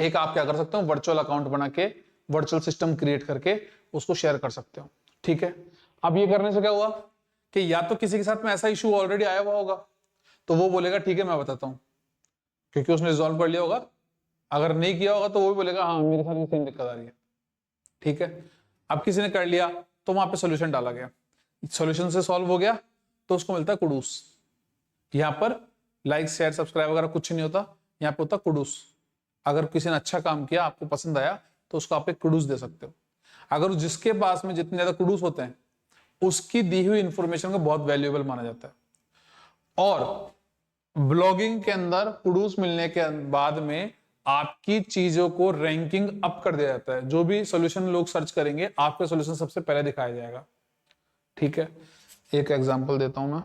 एक आप क्या कर सकते हो, वर्चुअल अकाउंट बना के, वर्चुअल सिस्टम क्रिएट करके उसको शेयर कर सकते हो। ठीक है, अब ये करने से क्या हुआ कि या तो किसी के साथ में ऐसा इशू ऑलरेडी आया हुआ होगा, तो वो बोलेगा ठीक है मैं बताता हूं, क्योंकि उसने रिजॉल्व कर लिया होगा। अगर नहीं किया होगा तो वो भी बोलेगा हाँ मेरे साथ भी सेम दिक्कत आ रही है। ठीक है, अब किसी ने कर लिया तो वहां पे सोल्यूशन डाला गया, सोल्यूशन से सॉल्व हो गया, तो उसको मिलता है कुडूस। यहाँ पर लाइक शेयर सब्सक्राइब वगैरह कुछ नहीं होता, यहाँ पे होता कुडूस। अगर किसी ने अच्छा काम किया, आपको पसंद आया, तो उसको आप एक कुडूस दे सकते हो। अगर जिसके पास में जितने ज्यादा कुडूस होते हैं, उसकी दी हुई इंफॉर्मेशन को बहुत वैल्यूएबल माना जाता है। और ब्लॉगिंग के अंदर कुडूस मिलने के बाद में आपकी चीजों को रैंकिंग अप कर दिया जाता है। जो भी सॉल्यूशन लोग सर्च करेंगे, आपका सॉल्यूशन सबसे पहले दिखाया जाएगा। ठीक है, एक एग्जांपल देता हूं मैं।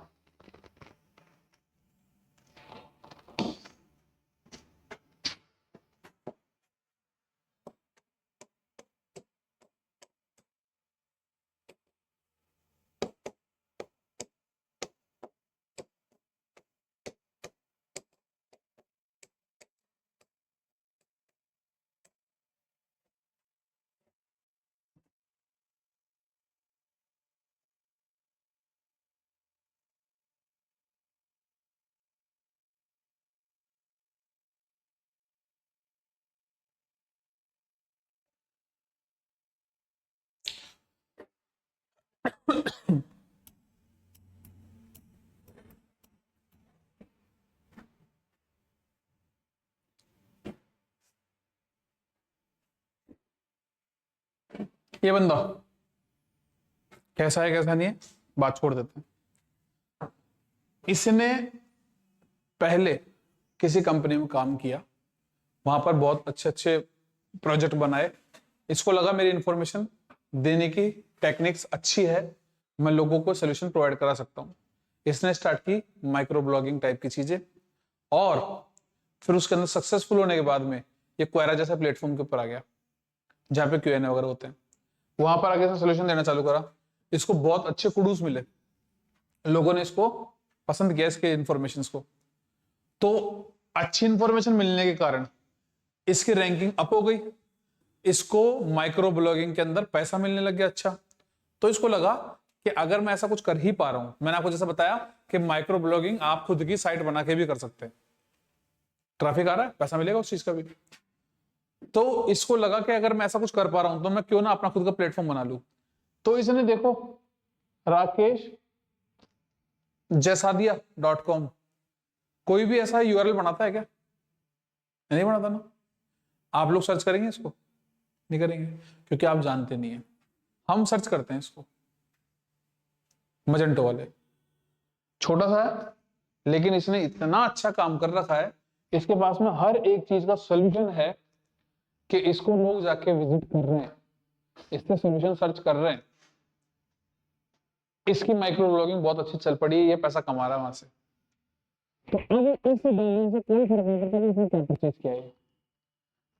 ये बंदा कैसा है कैसा नहीं है बात छोड़ देते हैं। इसने पहले किसी कंपनी में काम किया, वहां पर बहुत अच्छे अच्छे प्रोजेक्ट बनाए, इसको लगा मेरी इंफॉर्मेशन देने की टेक्निक्स अच्छी है, मैं लोगों को सोल्यूशन प्रोवाइड करा सकता हूं। इसने स्टार्ट की माइक्रो ब्लॉगिंग टाइप की चीजें, और फिर उसके अंदर सक्सेसफुल होने के बाद में ये क्वेरा जैसा प्लेटफॉर्म के ऊपर आ गया जहाँ पे क्यूएनए वगैरह होते हैं। वहां पर आगे इसने सोल्यूशन देना चालू करा, इसको बहुत अच्छे कुडूस मिले, लोगों ने इसको पसंद किया इसके इंफॉर्मेशन को। तो अच्छी इंफॉर्मेशन मिलने के कारण इसकी रैंकिंग अप हो गई, इसको माइक्रो ब्लॉगिंग के अंदर पैसा मिलने लग गया अच्छा। तो इसको लगा कि अगर मैं ऐसा कुछ कर ही पा रहा हूं, मैंने आपको जैसा बताया कि माइक्रो ब्लॉगिंग आप खुद की साइट बना के भी कर सकते हैं, ट्रैफिक आ रहा है, पैसा मिलेगा उस चीज का भी। तो इसको लगा कि अगर मैं ऐसा कुछ कर पा रहा हूं तो मैं क्यों ना अपना खुद का प्लेटफॉर्म बना लूं। तो इसने देखो राकेश जैसादिया.com, कोई भी ऐसा यूआरएल बनाता है क्या? नहीं बनाता ना। आप लोग सर्च करेंगे इसको? नहीं करेंगे, क्योंकि आप जानते नहीं है। हम सर्च करते हैं इसको, मजेंटो वाले, छोटा सा है लेकिन इसने इतना अच्छा काम कर रखा है, इसके पास में हर एक चीज का सोल्यूशन है कि इसको लोग जाके विजिट कर रहे हैं, इससे सोल्यूशन सर्च कर रहे हैं। इसकी माइक्रो ब्लॉगिंग बहुत अच्छी चल पड़ी है, ये पैसा कमा रहा है वहां से। तो अब इस डालने से कोई फर्क नहीं पड़ता कि इसने क्या परचेज किया है,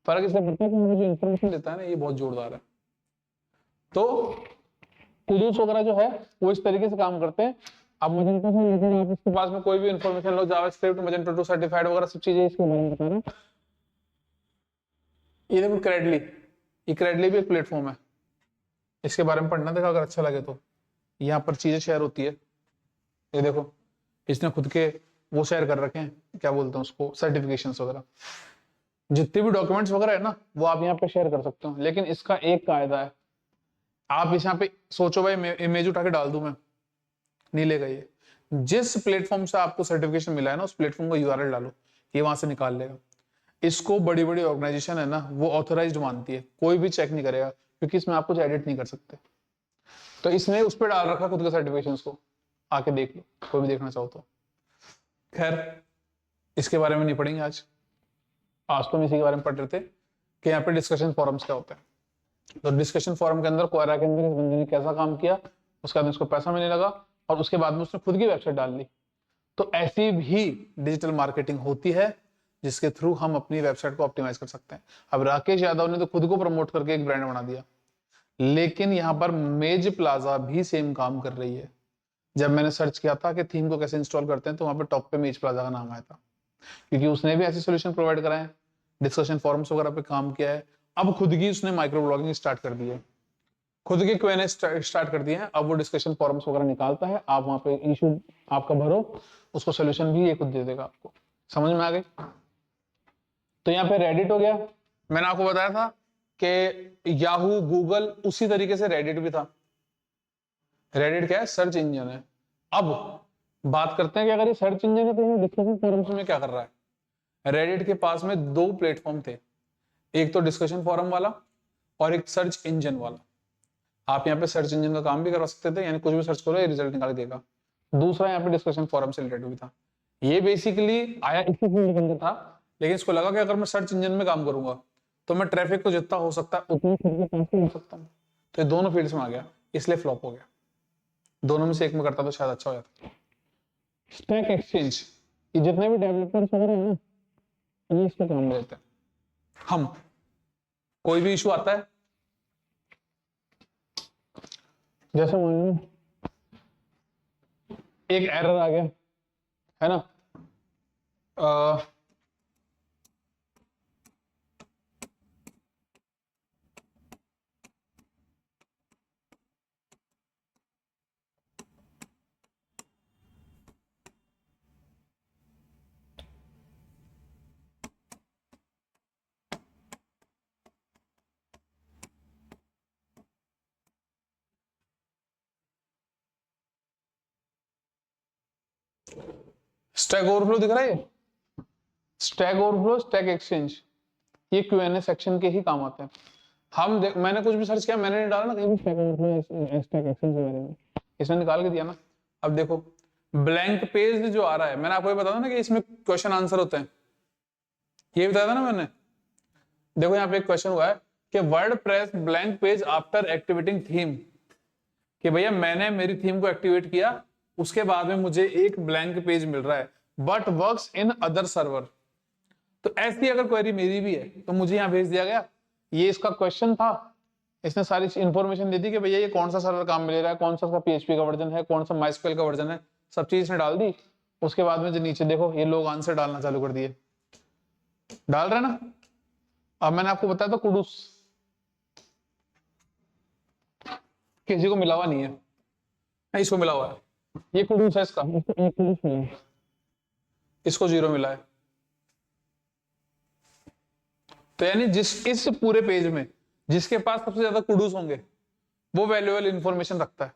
फर्क इससे पड़ता है कि मुझे जो इन्फॉर्मेशन देता है ना, ये बहुत जोरदार है। तो टूल्स वगैरह जो है वो इस तरीके से काम करते हैं। अब मजेंटो से लेकर आप इसके पास में कोई भी इंफॉर्मेशन लो, जावास्क्रिप्ट, मजेंटो 2 सर्टिफाइड वगैरह सब चीजें इसके बारे में बता रहा हूं। ये देखो क्रेडली, ये क्रेडली भी एक प्लेटफॉर्म है, इसके बारे में पढ़ना देखा अगर अच्छा लगे तो। यहाँ पर चीजें शेयर होती है, ये देखो इसने खुद के वो शेयर कर रखे हैं, क्या बोलते हैं उसको, सर्टिफिकेशंस वगैरह, जितने भी डॉक्यूमेंट्स वगैरह है ना वो आप यहाँ पे शेयर कर सकते हो। लेकिन इसका एक कायदा है, आप इस यहाँ पे सोचो भाई इमेज उठा के डाल दूं मैं, नहीं लेगा ये। जिस प्लेटफॉर्म से आपको सर्टिफिकेशन मिला है ना, उस प्लेटफॉर्म का यूआरएल डालो, ये वहां से निकाल लेगा। इसको बड़ी बड़ी ऑर्गेनाइजेशन है ना वो ऑथोराइज्ड मानती है, कोई भी चेक नहीं करेगा, क्योंकि इसमें आप कुछ एडिट नहीं कर सकते। तो इसने उस पर डाल रखा खुद के सर्टिफिकेशन को, आके देख लो कोई भी देखना चाहो तो। खैर इसके बारे में नहीं पढ़ेंगे आज तो हम इसी के बारे में पढ़ रहे थे कि यहाँ पे डिस्कशन फोरम्स क्या होते हैं। तो डिस्कशन फोरम के अंदर क्वेरा के अंदर इस बंदे ने कैसा काम किया, उसके बाद उसको पैसा मिलने लगा, और उसके बाद में उसने खुद की वेबसाइट डाल ली। तो ऐसी भी डिजिटल मार्केटिंग होती है जिसके थ्रू हम अपनी वेबसाइट को ऑप्टिमाइज कर सकते हैं। अब राकेश यादव ने तो खुद को प्रमोट करके एक ब्रांड बना दिया, लेकिन यहाँ पर मेज प्लाजा भी सेम काम कर रही है। जब मैंने सर्च किया था कि थीम को कैसे इंस्टॉल करते हैं, तो वहां पे टॉप पे मेज प्लाजा का नाम आया था, क्योंकि उसने भी ऐसे सोल्यूशन प्रोवाइड कराए हैं, डिस्कशन फोरम्स वगैरह पे काम किया है। अब खुद की उसने माइक्रो ब्लॉगिंग स्टार्ट कर दी है, खुद के क्यूएनए स्टार्ट कर दिए हैं। अब वो डिस्कशन फोरम्स वगैरह निकालता है, आप वहां पे इशू आपका भरो, उसको सोल्यूशन भी ये खुद दे देगा आपको। समझ में आ गई? तो यहाँ पे रेडिट हो गया, मैंने आपको बताया था कि याहू, गूगल, उसी तरीके से रेडिट भी था। रेडिट क्या है? सर्च इंजन है। अब बात करते हैं कि अगर ये सर्च इंजन है तो ये डिस्कशन फोरम्स में क्या कर रहा है। रेडिट के पास में दो प्लेटफॉर्म थे, एक तो डिस्कशन फोरम वाला और एक सर्च इंजन वाला। आप यहाँ पे सर्च इंजन का काम भी करवा सकते थे, यानी कुछ भी सर्च करो ये रिजल्ट निकाल देगा। दूसरा यहाँ पे डिस्कशन फोरम से रिलेटेड भी था। ये बेसिकली आया इसी फील्ड के अंदर था, लेकिन इसको लगा कि अगर मैं सर्च इंजन में काम करूंगा तो मैं ट्रैफिक को जितना हो सकता है उतनी फील्ड के पास हो सकता हूँ। तो ये दोनों फील्ड्स में आ गया, इसलिए फ्लॉप हो गया। दोनों में से एक में करता तो शायद अच्छा हो जाता। स्टैक एक्सचेंज, ये जितने भी डेवलपर्स वगैरह हैं ना, ये इस पे काम में लेते हैं। हम कोई भी इशू आता है, जैसे मान लो एक एरर आ गया है ना, स्टैक ओवरफ्लो दिख रहा है, स्टैक ओवरफ्लो, स्टैक एक्सचेंज, ये क्यूएनए सेक्शन के ही काम आते हैं। मैंने कुछ भी सर्च किया, मैंने नहीं डाला ना कहीं भी स्टैक ओवरफ्लो, स्टैक एक्सचेंज के बारे में, इसने निकाल के दिया ना। अब देखो ब्लैंक पेज जो आ रहा है, मैंने आपको ये बताया ना कि इसमें क्वेश्चन आंसर होते हैं, ये बताया था ना मैंने। देखो यहाँ पे एक क्वेश्चन हुआ है कि WordPress blank page after activating theme, कि भैया मैंने मेरी थीम को एक्टिवेट किया उसके बाद में मुझे एक ब्लैंक पेज मिल रहा है but works in other server. तो ऐसी अगर क्वेरी मेरी भी है तो मुझे यहाँ भेज दिया गया, ये इसका क्वेश्चन था, इसने सारी इंफॉर्मेशन दे दी कि भैया ये कौन सा सर्वर काम में ले रहा है, कौन सा उसका पीएचपी का वर्जन है, कौन सा माइस्क्वेल का वर्जन है, सब चीज इसने डाल दी। उसके बाद में जो नीचे देखो ये लोग आंसर डालना चालू कर दिए, डाल रहे ना। अब मैंने आपको बताया था कुडूस किसी को मिला हुआ नहीं है, इसको मिला हुआ है, ये कुडूस है इसका, इसको 0 मिला है। तो यानी इस पूरे पेज में जिसके पास सबसे ज्यादा कुडूस होंगे वो वैल्यूएबल इंफॉर्मेशन रखता है,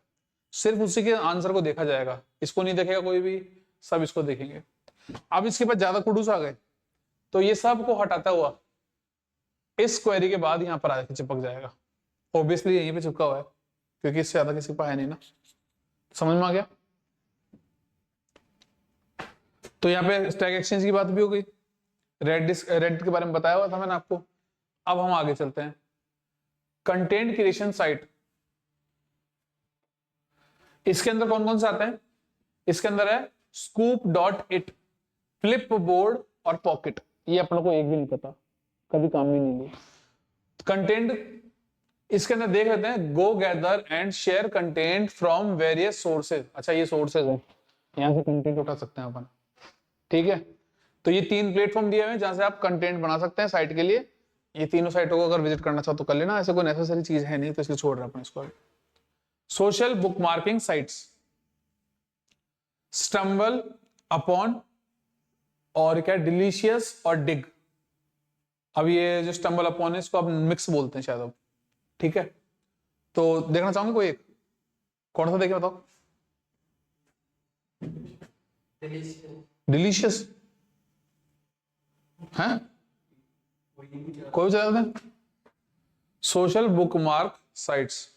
सिर्फ उसी के आंसर को देखा जाएगा, इसको नहीं देखेगा कोई भी, सब इसको देखेंगे। अब इसके पास ज्यादा कुडूस आ गए तो ये सब को हटाता हुआ इस क्वेरी के बाद यहां पर आके चिपक जाएगा, ऑब्वियसली यहीं पे चिपका हुआ है क्योंकि इससे ज्यादा किसी का है नहीं ना। समझ में आ गया? तो यहाँ पे स्टैक एक्सचेंज की बात भी हो गई, रेड के बारे में बताया हुआ था मैंने आपको। अब हम आगे चलते हैं, कंटेंट क्रिएशन साइट। इसके अंदर कौन कौन से आते हैं? इसके अंदर है scoop.it, फ्लिपबोर्ड और पॉकेट। ये अपनों को एक भी नहीं पता, कभी काम भी नहीं लिया। कंटेंट इसके अंदर देख लेते हैं, go gather and share content from various sources. अच्छा ये सोर्सेज है, यहां से कंटेंट उठा सकते हैं अपन, ठीक है। तो ये 3 प्लेटफॉर्म दिए हुए हैं जहां से आप कंटेंट बना सकते हैं साइट के लिए। ये तीनों साइटों को अगर विजिट करना चाहो तो कर लेना, ऐसे कोई नेसेसरी चीज है नहीं तो इसलिए छोड़ रहे हैं अपन इसको। Social bookmarking sites, stumble upon और क्या डिलीशियस और डिग। अब ये जो स्टम्बल अपॉन है इसको आप मिक्स बोलते हैं शायद अब, ठीक है। तो देखना चाहोगे कोई एक, कौन सा देखे बताओ? डिलीशियस है, कोई भी चला दें। सोशल बुकमार्क साइट्स,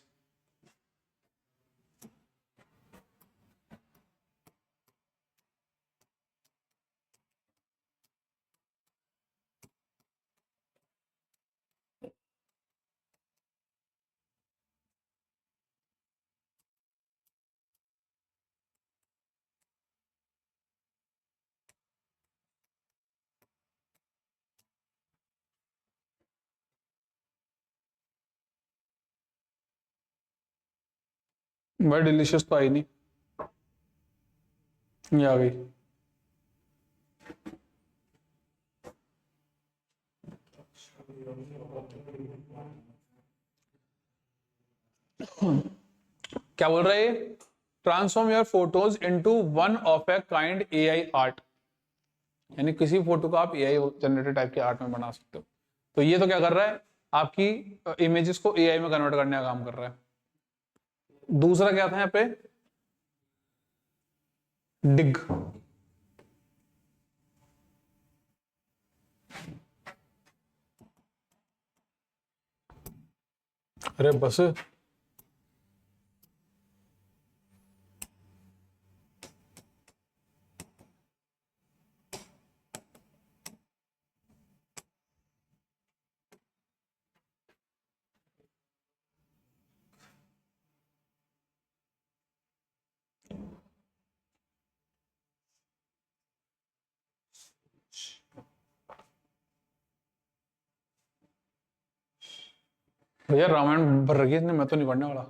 भाई डिलीशियस तो आई नहीं, ये आ गई। क्या बोल रहा है? Transform your photos into one of a kind AI art, यानी किसी फोटो को आप एआई जनरेटेड टाइप के आर्ट में बना सकते हो। तो ये तो क्या कर रहा है, आपकी इमेजेस को एआई में कन्वर्ट करने का काम कर रहा है। दूसरा क्या था यहाँ पे? डिग। अरे बस भैया रामायण भर रखी है इसने, मैं तो नहीं पढ़ने वाला,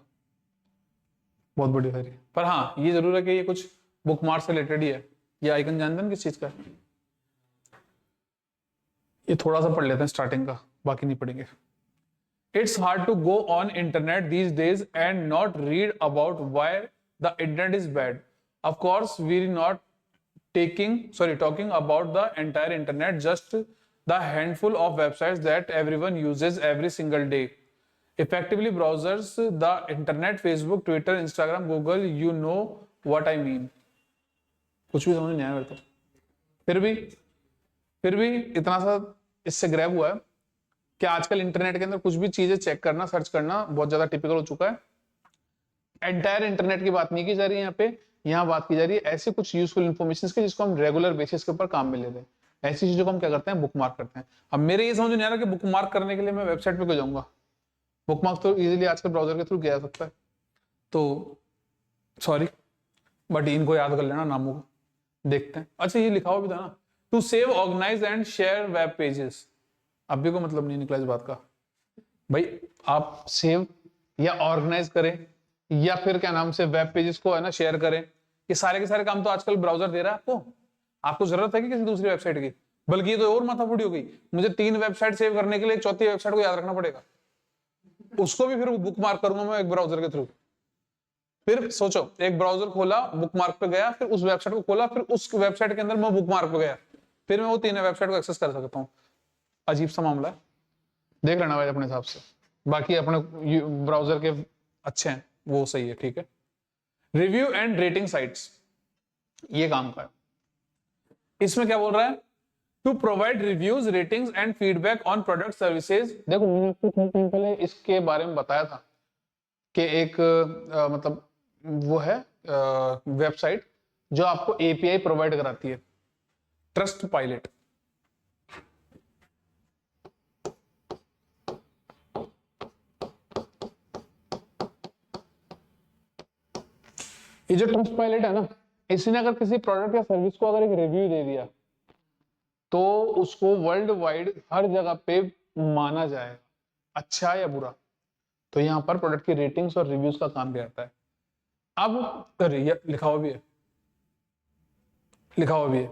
बहुत बड़ी सारी। पर हाँ ये जरूर है कि ये कुछ बुक मार्क से रिलेटेड ही है। ये आइकन जानते हैं किस चीज का है? ये थोड़ा सा पढ़ लेते हैं स्टार्टिंग का, बाकी नहीं पढ़ेंगे। It's hard to go on internet these days and not read about why the internet is bad. Of course, we're not talking about the entire internet, just the handful of websites that everyone uses every single day. Effectively browsers the internet, Facebook, Twitter, Instagram, Google, you know what I mean. कुछ भी समझ नहीं आया मेरे को, फिर भी इतना सा इससे ग्रैब हुआ है कि आजकल इंटरनेट के अंदर कुछ भी चीजें चेक करना, सर्च करना बहुत ज्यादा टिपिकल हो चुका है। एंटायर इंटरनेट की बात नहीं की जा रही है यहाँ पे, यहाँ बात की जा रही है ऐसे कुछ यूजफुल इन्फॉर्मेशन की जिसको हम रेगुलर बेसिस के ऊपर काम में ले रहे हैं। ऐसी चीजों को हम क्या करते हैं, बुक मार्क करते हैं। अब मेरे ये समझ नहीं आ रहा कि बुक मार्क करने के लिए मैं वेबसाइट पे क्यों जाऊंगा? बुक मार्क तो इजीली आजकल ब्राउजर के थ्रू किया जा सकता है। तो सॉरी, बट इनको याद कर लेना नामों को, देखते हैं। अच्छा ये लिखा हुआ भी था ना, to save, organize and share web pages. अभी को मतलब नहीं निकला इस बात का भाई, आप सेव या ऑर्गेनाइज करें या फिर क्या नाम से वेब पेजेस को है ना शेयर करें, ये सारे के सारे काम तो आजकल ब्राउजर दे रहा है आपको। आपको जरूरत है कि किसी दूसरी वेबसाइट की? बल्कि ये तो और माथाफोड़ी हो गई, मुझे 3 वेबसाइट सेव करने के लिए चौथी वेबसाइट को याद रखना पड़ेगा, उसको भी फिर बुक मार्क करूंगा मैं एक ब्राउजर के थ्रू। फिर सोचो, एक ब्राउजर खोला, बुक मार्क पे गया, फिर उस वेबसाइट को खोला, फिर उस वेबसाइट के अंदर मैं बुक मार्क पे गया, फिर मैं वो 3 वेबसाइट को एक्सेस कर सकता हूँ। अजीब सा मामला है, देख लेना भाई अपने हिसाब से। बाकी अपने ब्राउजर के अच्छे हैं, वो सही है, ठीक है। रिव्यू एंड रेटिंग साइट्स, ये काम का है। इसमें क्या बोल रहा है? To provide reviews, ratings and feedback on product services. देखो मैंने आपको थोड़ा टाइम पहले इसके बारे में बताया था कि एक मतलब वो है वेबसाइट जो आपको एपीआई प्रोवाइड कराती है, ट्रस्ट पायलट। ये जो ट्रस्ट पायलट है ना, इसने अगर किसी प्रोडक्ट या सर्विस को अगर एक रिव्यू दे दिया तो उसको वर्ल्ड वाइड हर जगह पे माना जाएगा, अच्छा या बुरा। तो यहाँ पर प्रोडक्ट की रेटिंग्स और रिव्यूज का काम भी आता है। अब लिखा हुआ भी है, लिखा हुआ भी है,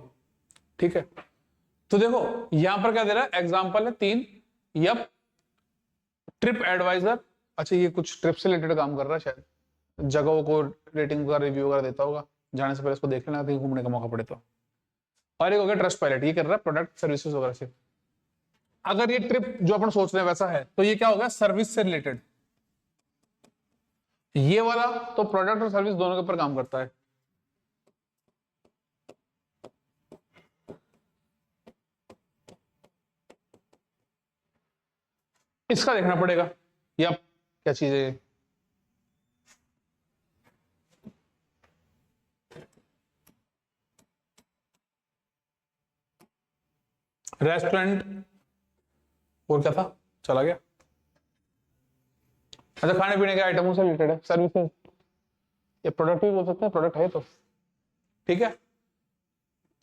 ठीक है। तो देखो यहां पर क्या दे रहा है, एग्जांपल है 3। यप, ट्रिप एडवाइजर, अच्छा ये कुछ ट्रिप से रिलेटेड काम कर रहा है शायद, जगहों को रेटिंग का रिव्यू वगैरह देता होगा, जाने से पहले इसको देख लेना कहीं घूमने का मौका पड़े तो। और एक हो गया ट्रस्ट पायलट, ये कर रहा है प्रोडक्ट सर्विसेज वगैरह से। अगर ये ट्रिप जो अपन सोच रहे हैं वैसा है तो ये क्या होगा, सर्विस से रिलेटेड। ये वाला तो प्रोडक्ट और सर्विस दोनों के ऊपर काम करता है। इसका देखना पड़ेगा, या क्या चीज है। रेस्टोरेंट और क्या था, चला गया। अच्छा खाने पीने के आइटमों से रिलेटेड है, सर्विसेज, ये प्रोडक्ट भी बोल सकते हैं, प्रोडक्ट है तो ठीक है।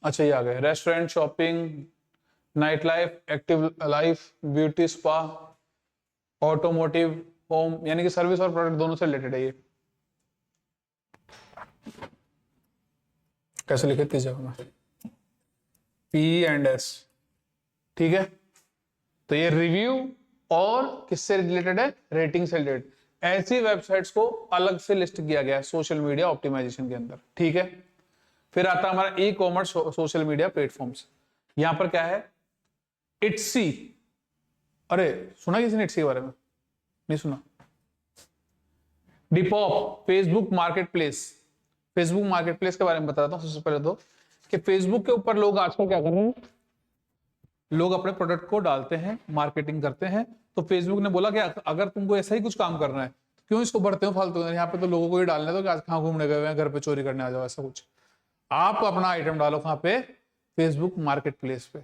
अच्छा ये आ गए, restaurant, shopping, night life, active life, beauty spa, automotive, home, यानी कि सर्विस और प्रोडक्ट दोनों से रिलेटेड है ये। कैसे लिखे थी जगह में, P&S, ठीक है। तो ये रिव्यू और किससे रिलेटेड है, रेटिंग से रिलेटेड। ऐसी वेबसाइट्स को अलग से लिस्ट किया गया है सोशल मीडिया ऑप्टिमाइजेशन के अंदर, ठीक है। फिर आता है हमारा e commerce social media platforms. यहां पर क्या है, इट्सी, अरे सुना किसी ने इट्सी के बारे में? नहीं सुना। Depop, Facebook marketplace. Facebook marketplace के बारे में बताता हूं सबसे पहले तो, कि फेसबुक के ऊपर लोग आजकल क्या कर रहे हैं, लोग अपने प्रोडक्ट को डालते हैं, मार्केटिंग करते हैं। तो फेसबुक ने बोला कि अगर तुमको ऐसा ही कुछ काम करना है तो क्यों इसको बढ़ते हो फालतू, यहाँ पे तो लोगों को ही डालने दो कि आज कहाँ घूमने गए हैं, घर पे चोरी करने आ जाओ, ऐसा कुछ। आप अपना आइटम डालो कहाँ पे, फेसबुक मार्केट प्लेस पे।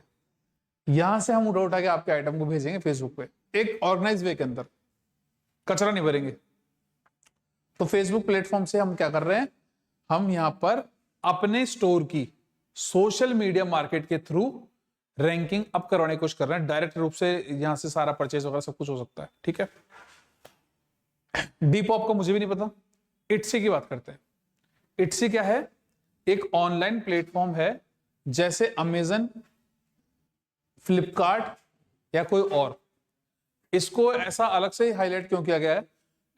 यहां से हम उठा के आपके आइटम को भेजेंगे फेसबुक पे, एक ऑर्गेनाइज वे के अंदर, कचरा नहीं भरेंगे। तो फेसबुक प्लेटफॉर्म से हम क्या कर रहे हैं, हम यहां पर अपने स्टोर की सोशल मीडिया मार्केट के थ्रू रैंकिंग अप करवाने की कोशिश कर रहे हैं। डायरेक्ट रूप से यहां से सारा परचेज वगैरह सब कुछ हो सकता है, ठीक है। डीपॉप का मुझे भी नहीं पता। इट्सी की बात करते हैं। इट्सी क्या है, एक ऑनलाइन प्लेटफॉर्म है, जैसे अमेजन, फ्लिपकार्ट या कोई और। इसको ऐसा अलग से हाईलाइट क्यों किया गया है,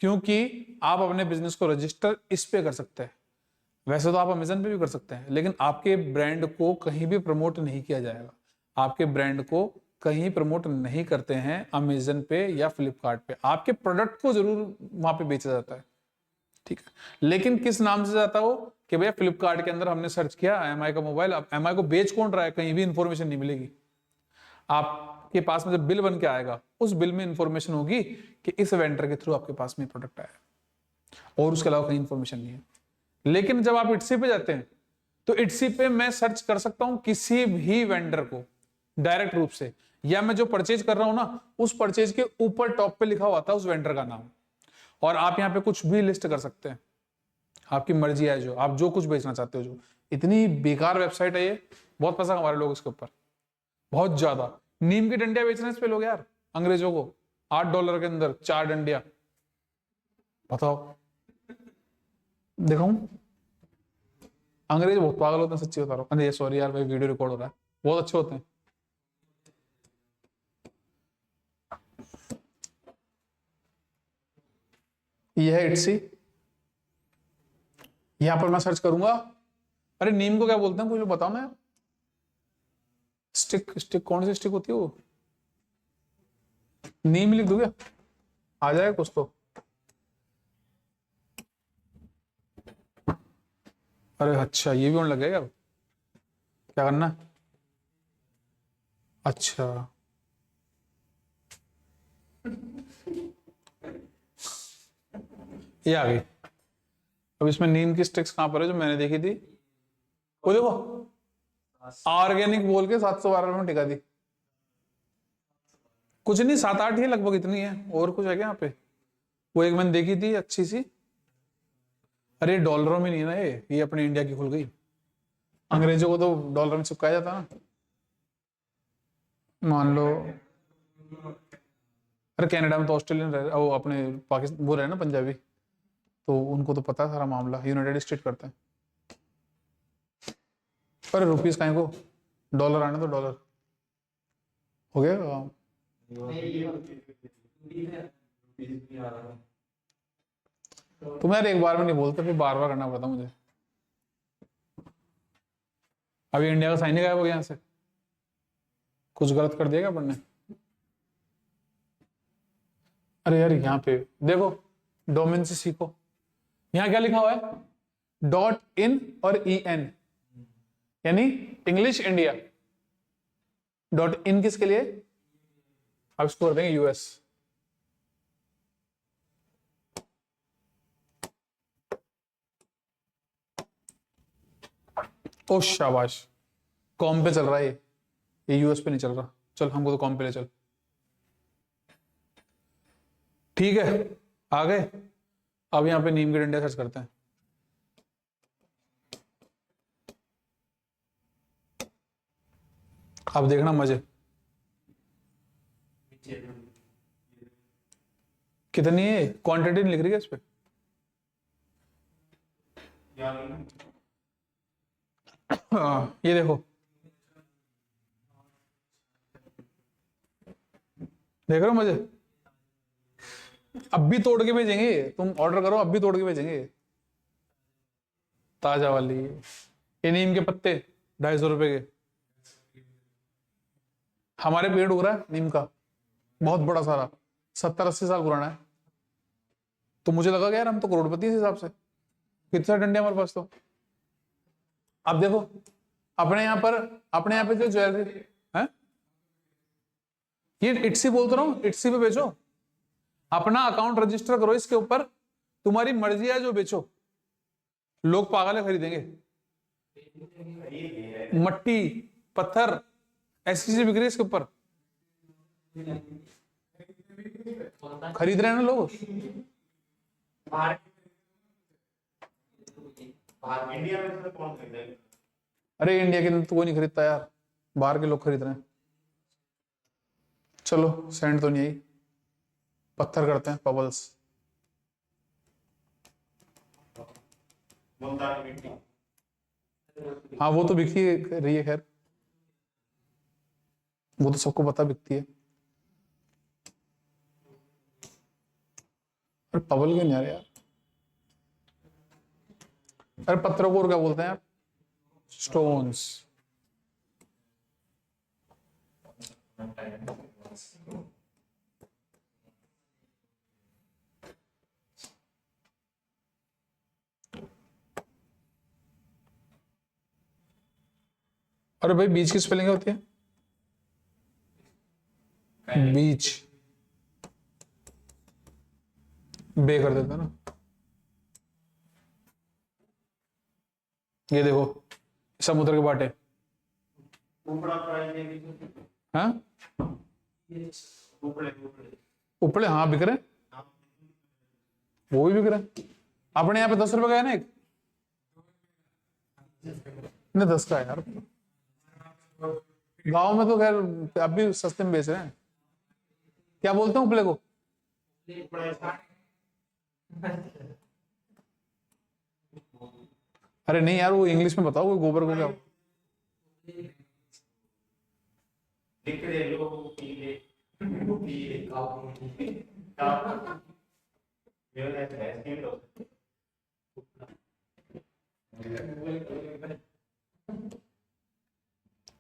क्योंकि आप अपने बिजनेस को रजिस्टर इस पे कर सकते हैं। वैसे तो आप अमेजन पे भी कर सकते हैं, लेकिन आपके ब्रांड को कहीं भी प्रमोट नहीं किया जाएगा। आपके ब्रांड को कहीं प्रमोट नहीं करते हैं अमेजन पे या फ्लिपकार्ट पे। आपके प्रोडक्ट को जरूर वहां पे बेचा जाता है, ठीक है। लेकिन किस नाम से जाता हो कि भैया फ्लिपकार्ट के अंदर हमने सर्च किया एमआई का मोबाइल, अब एमआई को बेच कौन रहा है, कहीं भी इंफॉर्मेशन नहीं मिलेगी। आपके पास में जब बिल बन के आएगा, उस बिल में इंफॉर्मेशन होगी कि इस वेंडर के थ्रू आपके पास में प्रोडक्ट आया, और उसके अलावा कहीं इंफॉर्मेशन नहीं है। लेकिन जब आप इट्सी पे जाते हैं तो इट्सी पे मैं सर्च कर सकता हूं किसी भी वेंडर को डायरेक्ट रूप से, या मैं जो परचेज कर रहा हूं ना, उस परचेज के ऊपर टॉप पे लिखा हुआ था उस वेंडर का नाम, और आप यहां पे कुछ भी लिस्ट कर सकते हैं। आपकी मर्जी है, जो आप जो कुछ बेचना चाहते हो। जो इतनी बेकार वेबसाइट है ये, बहुत पैसा कमा रहे लोग इसके ऊपर, बहुत ज्यादा। नीम की डंडियां बेचने इस पे लोग यार, अंग्रेजों को $8 के अंदर 4 डंडियां, बताओ। देखो अंग्रेज बहुत पागल होते हैं, सच्ची बता रहा हूँ। अरे सॉरी यार भाई, वीडियो रिकॉर्ड हो रहा है। बहुत अच्छे होते हैं। ये है इट्सी, यहां पर मैं सर्च करूंगा। अरे नीम को क्या बोलते हैं, कुछ बताओ ना यार। स्टिक, स्टिक कौन सी स्टिक होती है वो? नीम लिख दो क्या, आ जाएगा कुछ तो। अरे अच्छा, ये भी होने लग गया अब, क्या करना है? अच्छा ये आ गई। अब इसमें नीम की स्टिक्स कहां पर है जो मैंने देखी थी? वो देखो, ऑर्गेनिक बोल के 712 में टिका दी। कुछ नहीं, 7-8 ही लगभग, इतनी है। और कुछ है क्या यहाँ पे? वो एक मैंने देखी थी अच्छी सी। अरे डॉलरों में नहीं है ना ये अपने इंडिया की खुल गई। अंग्रेजों को तो डॉलर में चिपकाया जाता ना, मान लो। अरे कनाडा में तो ऑस्ट्रेलियन रह, वो अपने पाकिस्तान वो रहे ना पंजाबी, तो उनको तो पता है सारा मामला, यूनाइटेड स्टेट करते हैं। अरे रुपीस काहे को, डॉलर आने तो, डॉलर हो गया काम। तुम यार एक बार में नहीं बोलते, फिर बार बार करना पड़ता मुझे। अभी इंडिया का सैनिक गायब हो गया यहाँ से, कुछ गलत कर दिया क्या अपन ने? अरे यार यहाँ पे देखो, डोमेन से सीखो। यहाँ क्या लिखा हुआ है? .in और .en, यानी इंग्लिश इंडिया। .in किसके लिए? अब इसको कर देंगे यूएस। ओ शाबाश, कॉम पे चल रहा है ये यूएस पे नहीं चल रहा। चल हमको तो कॉम पे ले चल। ठीक है, आ गए। अब यहाँ पे नीम के डंडे सर्च करते हैं। अब देखना मजे, कितनी है क्वांटिटी नहीं लिख रही है इस पे। हाँ ये देखो, देख रहे हो मजे? अब भी तोड़ के भेजेंगे, तुम ऑर्डर करो, अब भी तोड़ के भेजेंगे। ताजा वाली ये नीम के पत्ते 250 रुपए के। हमारे पेड़ उग रहा है नीम का, बहुत बड़ा सारा, 70-80 साल पुराना है। तो मुझे लगा कि यार हम तो करोड़पति इस हिसाब से, कितने डंडे हमारे पास तो। अब देखो अपने यहाँ पे जो ज्वेलरी है, ये इट्सी बोलते रहो, इट्सी पे बेचो, अपना अकाउंट रजिस्टर करो इसके ऊपर, तुम्हारी मर्जी है जो बेचो, लोग पागल है खरीदेंगे। मट्टी पत्थर ऐसी चीजें बिक रही है इसके ऊपर, खरीद रहे हैं ना लोग। इंडिया में तो कौन खरीदेगा? अरे इंडिया के तो कोई नहीं खरीदता यार, बाहर के लोग खरीद रहे हैं। चलो सैंड तो नहीं आई, पत्थर करते हैं, पबल्स। हाँ वो तो बिकती रही है, खैर वो तो सबको पता बिकती है। अरे पबल क्यों नहीं आ रहे यार? अरे पत्थरों को और क्या बोलते हैं यार? स्टोन्स। अरे भाई बीच की स्पेलिंग होती है? बीच बे कर देता ना। ये देखो समुद्र के बाटे। हाँ उपड़े, हाँ बिक रहे, वो भी बिक रहे। अपने यहाँ पे 10 रुपए का है ना एक, नहीं 10 का है यार। गांव में तो खैर अब भी सस्ते में बेच रहे हैं। क्या बोलते हैं उपले को? अरे नहीं यार, वो इंग्लिश में बताओ, वो गोबर को क्या?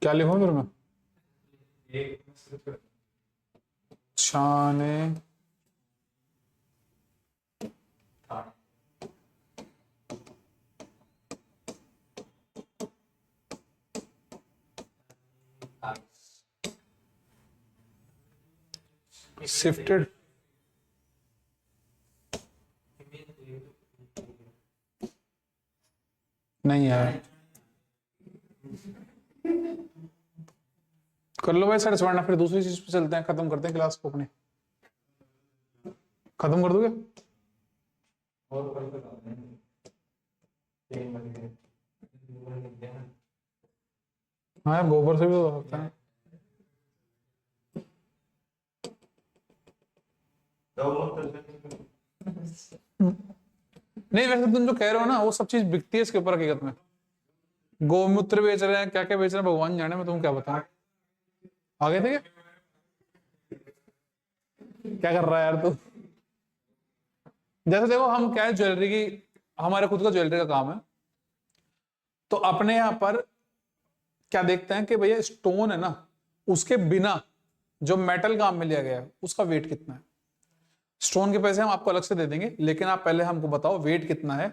क्या लिखूं फिर मैं? छाने शिफ्टेड नहीं है। कर लो भाई सर्च, वरना फिर दूसरी चीज पे चलते हैं, खत्म करते हैं क्लास को अपनी। खत्म कर दोगे? हाँ यार, गोबर से भी हो सकता है। नहीं वैसे तुम जो कह रहे हो ना, वो सब चीज बिकती है इसके ऊपर हकीकत में। गोमूत्र बेच रहे हैं, क्या क्या बेच रहे हैं भगवान जाने, मैं तुम क्या बताऊं। आ गए थे क्या कर रहा है यार तू? जैसे देखो, हम क्या है, ज्वेलरी की, हमारे खुद का ज्वेलरी का काम है, तो अपने यहाँ पर क्या देखते हैं कि भैया स्टोन है ना, उसके बिना जो मेटल काम में लिया गया है उसका वेट कितना है। स्टोन के पैसे हम आपको अलग से दे देंगे, लेकिन आप पहले हमको बताओ वेट कितना है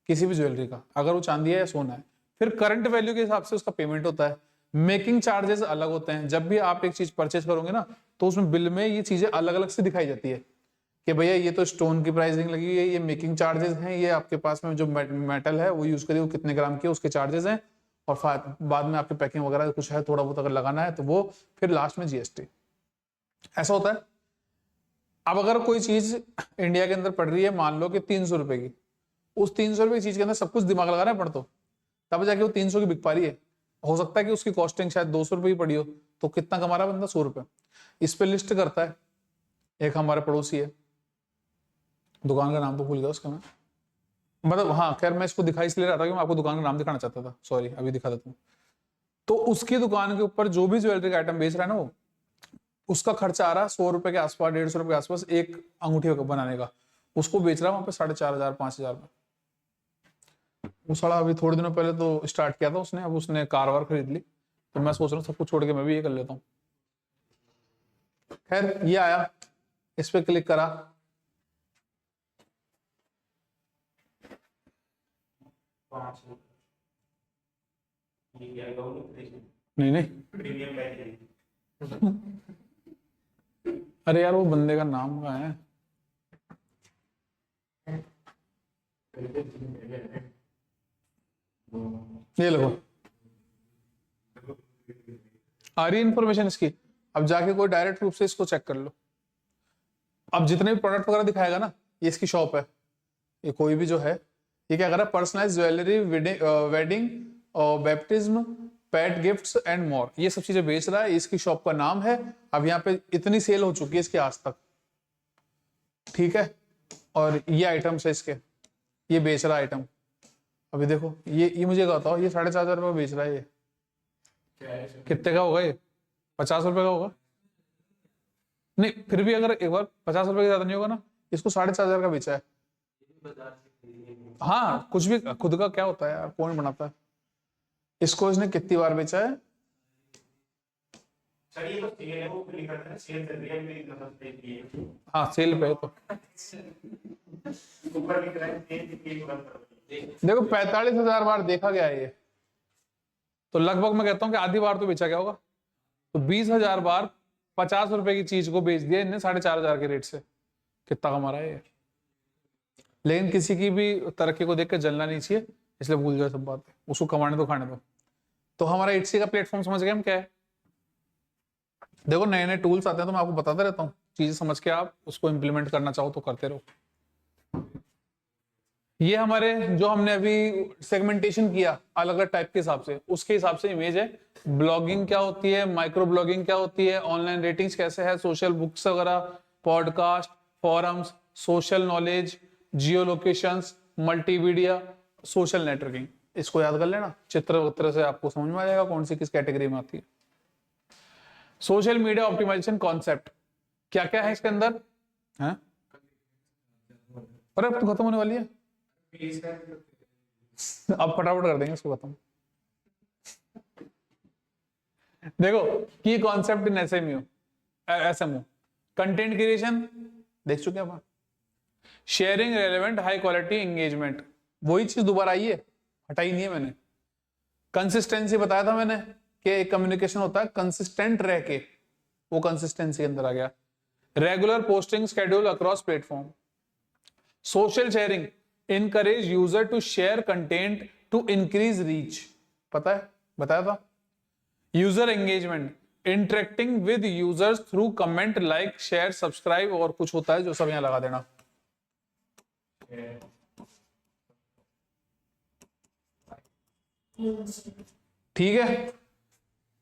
किसी भी ज्वेलरी का, अगर वो चांदी है या सोना है। फिर करंट वैल्यू के हिसाब से उसका पेमेंट होता है। मेकिंग चार्जेस अलग होते हैं, जब भी आप एक चीज परचेज करोगे ना, तो उसमें बिल में ये चीजें अलग अलग से दिखाई जाती है कि भैया ये तो स्टोन की प्राइसिंग लगी हुई है, ये मेकिंग चार्जेस हैं, ये आपके पास में जो मेटल है वो यूज करिए, वो कितने ग्राम की उसके चार्जेस हैं, और बाद में आपकी पैकिंग वगैरह कुछ है थोड़ा बहुत अगर लगाना है तो वो, फिर लास्ट में जीएसटी। ऐसा होता है। अब अगर कोई चीज इंडिया के अंदर पड़ रही है, मान लो कि 300 रुपए की, उस 300 रुपए की चीज के अंदर सब कुछ दिमाग लगाना है पड़, तो तब जाके वो 300 की बिक पा रही है। हो सकता है कि उसकी कॉस्टिंग शायद 200 रुपए की पड़ी हो, तो कितना कमा रहा है बंदा? 100 रुपए। इस पे लिस्ट करता है। एक हमारे पड़ोसी है, दुकान का नाम तो भूल गया उसका मैं, मतलब हाँ खैर, मैं इसको दिखा इसलिए रहा था कि मैं आपको दुकान का नाम दिखाना चाहता था, सॉरी अभी दिखा देता हूँ। तो उसकी दुकान के ऊपर जो भी ज्वेलरी का आइटम बेच रहा है ना वो, उसका खर्चा आ रहा है 100 रुपए के आसपास, 150 रुपए के आसपास एक अंगूठी बनाने का। उसको बेच रहा है वहां पे 4,500 5,000 में। वो साला अभी थोड़े दिनों पहले तो स्टार्ट किया था उसने, अब उसने कार वार खरीद ली, तो मैं सोच रहा हूँ सब कुछ छोड़ के मैं भी ये कर लेता हूँ। खैर ये आया, इस पे क्लिक करा, नहीं नहीं अरे यार वो बंदे का नाम क्या है, ये लो आ रही इंफॉर्मेशन इसकी। अब जाके कोई डायरेक्ट रूप से इसको चेक कर लो। अब जितने भी प्रोडक्ट वगैरह दिखाएगा ना, ये इसकी शॉप है, ये कोई भी जो है, ये क्या कर रहा है, personalize jewellery, wedding, baptism, pet gifts and more, ये सब चीजें बेच रहा है, इसकी शॉप का नाम है। अब यहाँ पे इतनी सेल हो चुकी है इसकी आज तक, ठीक है, और ये आइटम्स है इसके, ये बेच रहा है आइटम। अभी देखो ये मुझे बताओ, ये 4,500 रुपये बेच रहा है, ये कितने का होगा? ये 50 रुपए का होगा। नहीं फिर भी अगर एक बार 50 रुपए का ज्यादा नहीं होगा ना, इसको 4,500 का बेचा है। हाँ कुछ भी, खुद का क्या होता है यार, कौन बनाता है। इसको इसने कितनी बार बेचा है? हाँ सेल पे है तो देखो 45,000 बार देखा गया है ये, तो लगभग मैं कहता हूँ कि आधी बार तो बेचा गया होगा। तो 20,000 बार 50 रुपए की चीज को बेच दिया इनने 4,500 के रेट से, कितना कमा रहा है ये। लेकिन किसी की भी तरक्की को देख कर जलना नहीं चाहिए, इसलिए भूल जाओ सब बातें, उसको कमाने दो, खाने दो। तो हमारा एचसी का प्लेटफॉर्म समझ गए हम क्या है। देखो नए नए टूल्स आते हैं तो मैं आपको बताता रहता हूँ, चीजें समझ के आप उसको इंप्लीमेंट करना चाहो तो करते रहो। ये हमारे जो हमने अभी सेगमेंटेशन किया अलग अलग टाइप के हिसाब से, उसके हिसाब से इमेज है। ब्लॉगिंग क्या होती है, माइक्रो ब्लॉगिंग क्या होती है, ऑनलाइन रेटिंग्स कैसे है, सोशल बुक्स वगैरह, पॉडकास्ट, फोरम्स, सोशल नॉलेज, जियो लोकेशंस, मल्टीमीडिया, सोशल नेटवर्किंग। इसको याद कर लेना, चित्र वत्र से आपको समझ में आ जाएगा कौन सी किस कैटेगरी में आती है। सोशल मीडिया ऑप्टिमाइजेशन कॉन्सेप्ट क्या क्या है इसके अंदर है? अरे अब तो खत्म होने वाली है, अब फटाफट कर देंगे इसको खत्म। देखो की concept in SMO, content creation देख चुके हैं, sharing relevant high quality engagement, वही चीज दोबारा आई है, हटाई नहीं है मैंने। कंसिस्टेंसी बताया था मैंने कि एक कम्युनिकेशन होता है कंसिस्टेंट रह के, वो कंसिस्टेंसी के अंदर आ गया। Regular posting schedule across platform. Social sharing encourage user to share content to increase reach, पता है बताया था। User engagement interacting with users through comment, like, share, subscribe, और कुछ होता है जो सब यहां लगा देना। ठीक है,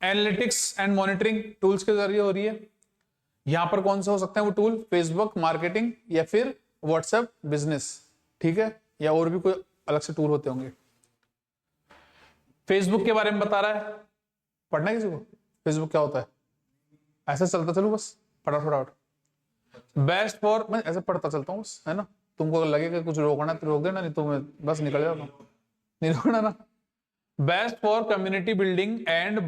एनालिटिक्स एंड मॉनिटरिंग टूल्स के जरिए हो रही है। यहां पर कौन से हो सकते हैं वो टूल, फेसबुक मार्केटिंग या फिर व्हाट्सएप बिजनेस, ठीक है, या और भी कोई अलग से टूल होते होंगे। फेसबुक के बारे में बता रहा है, पढ़ना है किसी को फेसबुक क्या होता है? ऐसे चलता चलूं बस फटाफट। बेस्ट फॉर, मैं ऐसे पढ़ता चलता हूँ बस, है ना, तुमको लगे कि कुछ रोकना तो रोक देना, नहीं तो मैं बस निकल जाता हूँ, नहीं रोकना ना। Best for community building and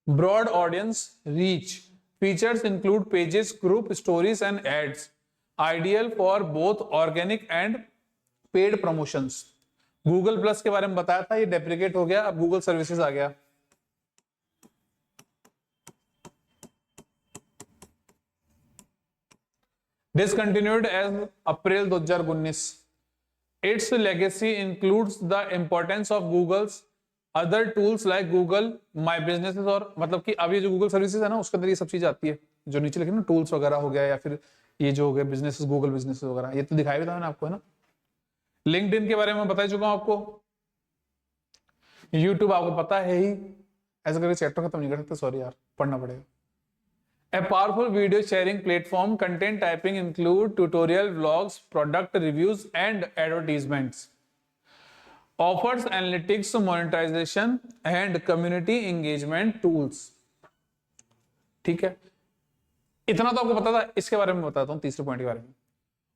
broad audience reach, features include pages, group, stories and ads, ideal for both organic and paid promotions. Google plus के बारे में बताया था, ये डेप्रिकेट हो गया, अब गूगल सर्विसेज आ गया। Discontinued as April 2019। Its legacy includes the importance of Google's other tools like Google my business, और मतलब कि अब ये जो गूगल सर्विसेज है ना उसके अंदर ये सब चीज आती है जो नीचे लिखे ना, टूल्स वगैरह हो गया, या फिर ये जो हो गया बिजनेस, गूगल बिजनेस वगैरह, ये तो दिखाई भी था मैंने आपको, है ना। लिंक्डइन के बारे में बता चुका हूं आपको। यूट्यूब आपको पता है ही, ऐसा करके चैप्टर खत्म नहीं कर सकते, सॉरी यार, पढ़ना पड़ेगा। A powerful video sharing platform, content typing include tutorial, vlogs, product reviews, and advertisements. Offers analytics, monetization, and community engagement tools. ठीक है, इतना तो आपको पता था, इसके बारे में बताता हूँ तीसरे पॉइंट के बारे में।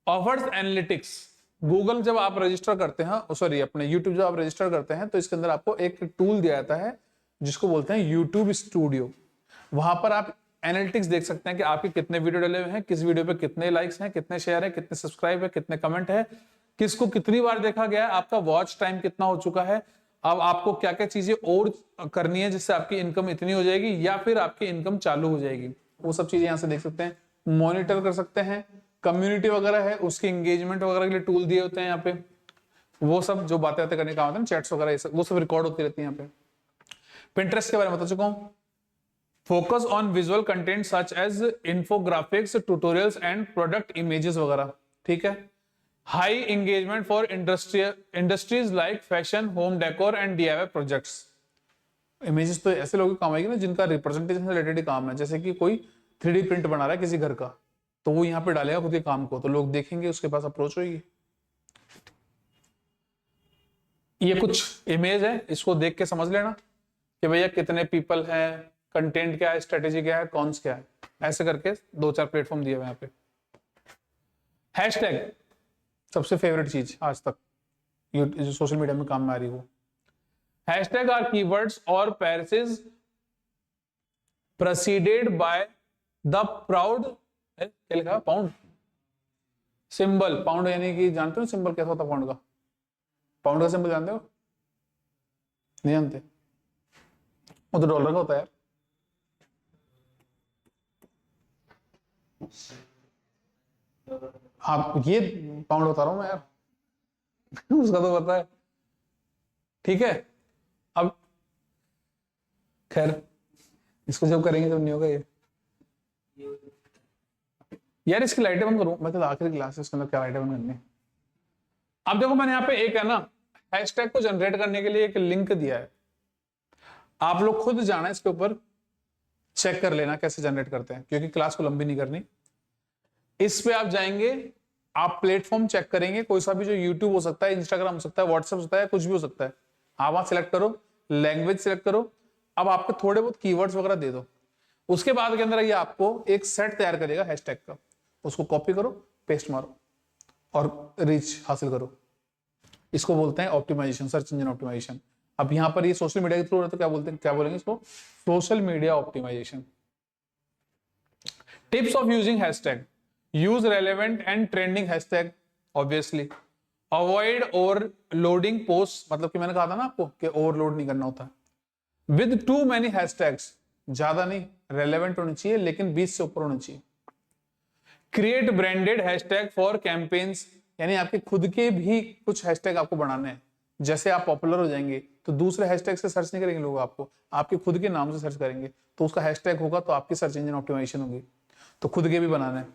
ऑफर्स एनालिटिक्स, गूगल जब आप रजिस्टर करते हैं, सॉरी अपने यूट्यूब जब आप रजिस्टर करते हैं तो इसके अंदर आपको एक टूल दिया जाता है जिसको बोलते हैं यूट्यूब स्टूडियो। वहां पर आप एनालिटिक्स देख सकते हैं कि आपके कितने वीडियो डले हुए हैं, किस वीडियो पे कितने लाइक्स हैं, कितने शेयर है, कितने सब्सक्राइब है, कितने कमेंट है, किसको कितनी बार देखा गया है, आपका वॉच टाइम कितना हो चुका है, अब आपको क्या क्या चीजें और करनी है जिससे आपकी इनकम इतनी हो जाएगी या फिर आपकी इनकम चालू हो जाएगी, वो सब चीजें यहाँ से देख सकते हैं। मॉनिटर कर सकते हैं, कम्युनिटी वगैरह है उसकी एंगेजमेंट वगैरह के लिए टूल दिए होते हैं यहाँ पे, वो सब जो बातें करने का होता है, चैट्स वगैरह वो सब रिकॉर्ड होती रहती है यहाँ पे। पिंटरेस्ट के बारे में बता चुका हूँ। Focus on visual content such as infographics, tutorials and product images वगैरह, ठीक है। High engagement for industries like fashion, home decor and DIY projects. Images तो ऐसे लोगों को काम आएगी ना जिनका रिप्रेजेंटेशन से रिलेटेड काम है, जैसे कि कोई 3D प्रिंट बना रहा है किसी घर का, तो वो यहाँ पे डालेगा खुद के काम को, तो लोग देखेंगे, उसके पास अप्रोच होगी। ये कुछ इमेज है, इसको देख के समझ लेना कि भैया कितने पीपल हैं, कंटेंट क्या है, स्ट्रेटेजी क्या है, कॉन्स क्या है, ऐसे करके 2-4 प्लेटफॉर्म दिए हुए यहाँ पे। हैशटैग सबसे फेवरेट चीज आज तक जो सोशल मीडिया में काम में आ रही हो। हैशटैग आर कीवर्ड्स और passage preceded by the proud, क्या लिखा, पाउंड सिंबल। पाउंड यानी कि जानते हो सिंबल कैसा होता है पाउंड का? पाउंड का सिंबल जानते हो? नहीं जानते? वो तो डॉलर का होता है यार। हाँ ये पाउंड बता रहा हूं मैं यार उसका तो पता है, ठीक है। अब खैर इसको जब करेंगे तब नहीं होगा ये। यार इसकी लाइटें बंद करूं मैं तो, आखिरी क्लास है, इसके अंदर क्या लाइटें बंद करनी है? अब देखो मैंने यहाँ पे एक है ना हैशटैग को जनरेट करने के लिए एक लिंक दिया है, आप लोग खुद जाना इसके ऊपर, चेक कर लेना कैसे जनरेट करते हैं, क्योंकि क्लास को लंबी नहीं करनी। इस पे आप जाएंगे, आप प्लेटफॉर्म चेक करेंगे, कोई सा भी, जो यूट्यूब हो सकता है, इंस्टाग्राम हो सकता है, व्हाट्सएप हो सकता है, कुछ भी हो सकता है। आप वहां सिलेक्ट करो, लैंग्वेज सिलेक्ट करो, अब आपको थोड़े बहुत कीवर्ड्स वगैरह दे दो, उसके बाद के अंदर ये आपको एक सेट तैयार करेगा हैशटैग का, उसको कॉपी करो, पेस्ट मारो और रीच हासिल करो। इसको बोलते हैं ऑप्टिमाइजेशन, सर्च इंजन ऑप्टिमाइजेशन। अब यहाँ पर ये सोशल मीडिया के थ्रू है तो क्या बोलते हैं, क्या बोलेंगे इसको, social media optimization. Tips of using hashtag, use relevant and trending hashtag obviously, avoid overloading post, मतलब कि मैंने कहा था ना आपको कि ओवरलोड नहीं करना होता। विद टू मेनी हैशटैग्स, ज्यादा नहीं, रेलेवेंट होनी चाहिए लेकिन 20 से ऊपर होनी चाहिए। Create branded hashtag for campaigns, यानी आपके खुद के भी कुछ हैशटैग आपको बनाने हैं। जैसे आप पॉपुलर हो जाएंगे तो दूसरे हैशटैग से सर्च नहीं करेंगे लोग आपको, आपके खुद के नाम से सर्च करेंगे, तो उसका हैशटैग होगा तो आपकी सर्च इंजन ऑप्टिमाइजेशन होगी। तो खुद के भी बनाने हैं।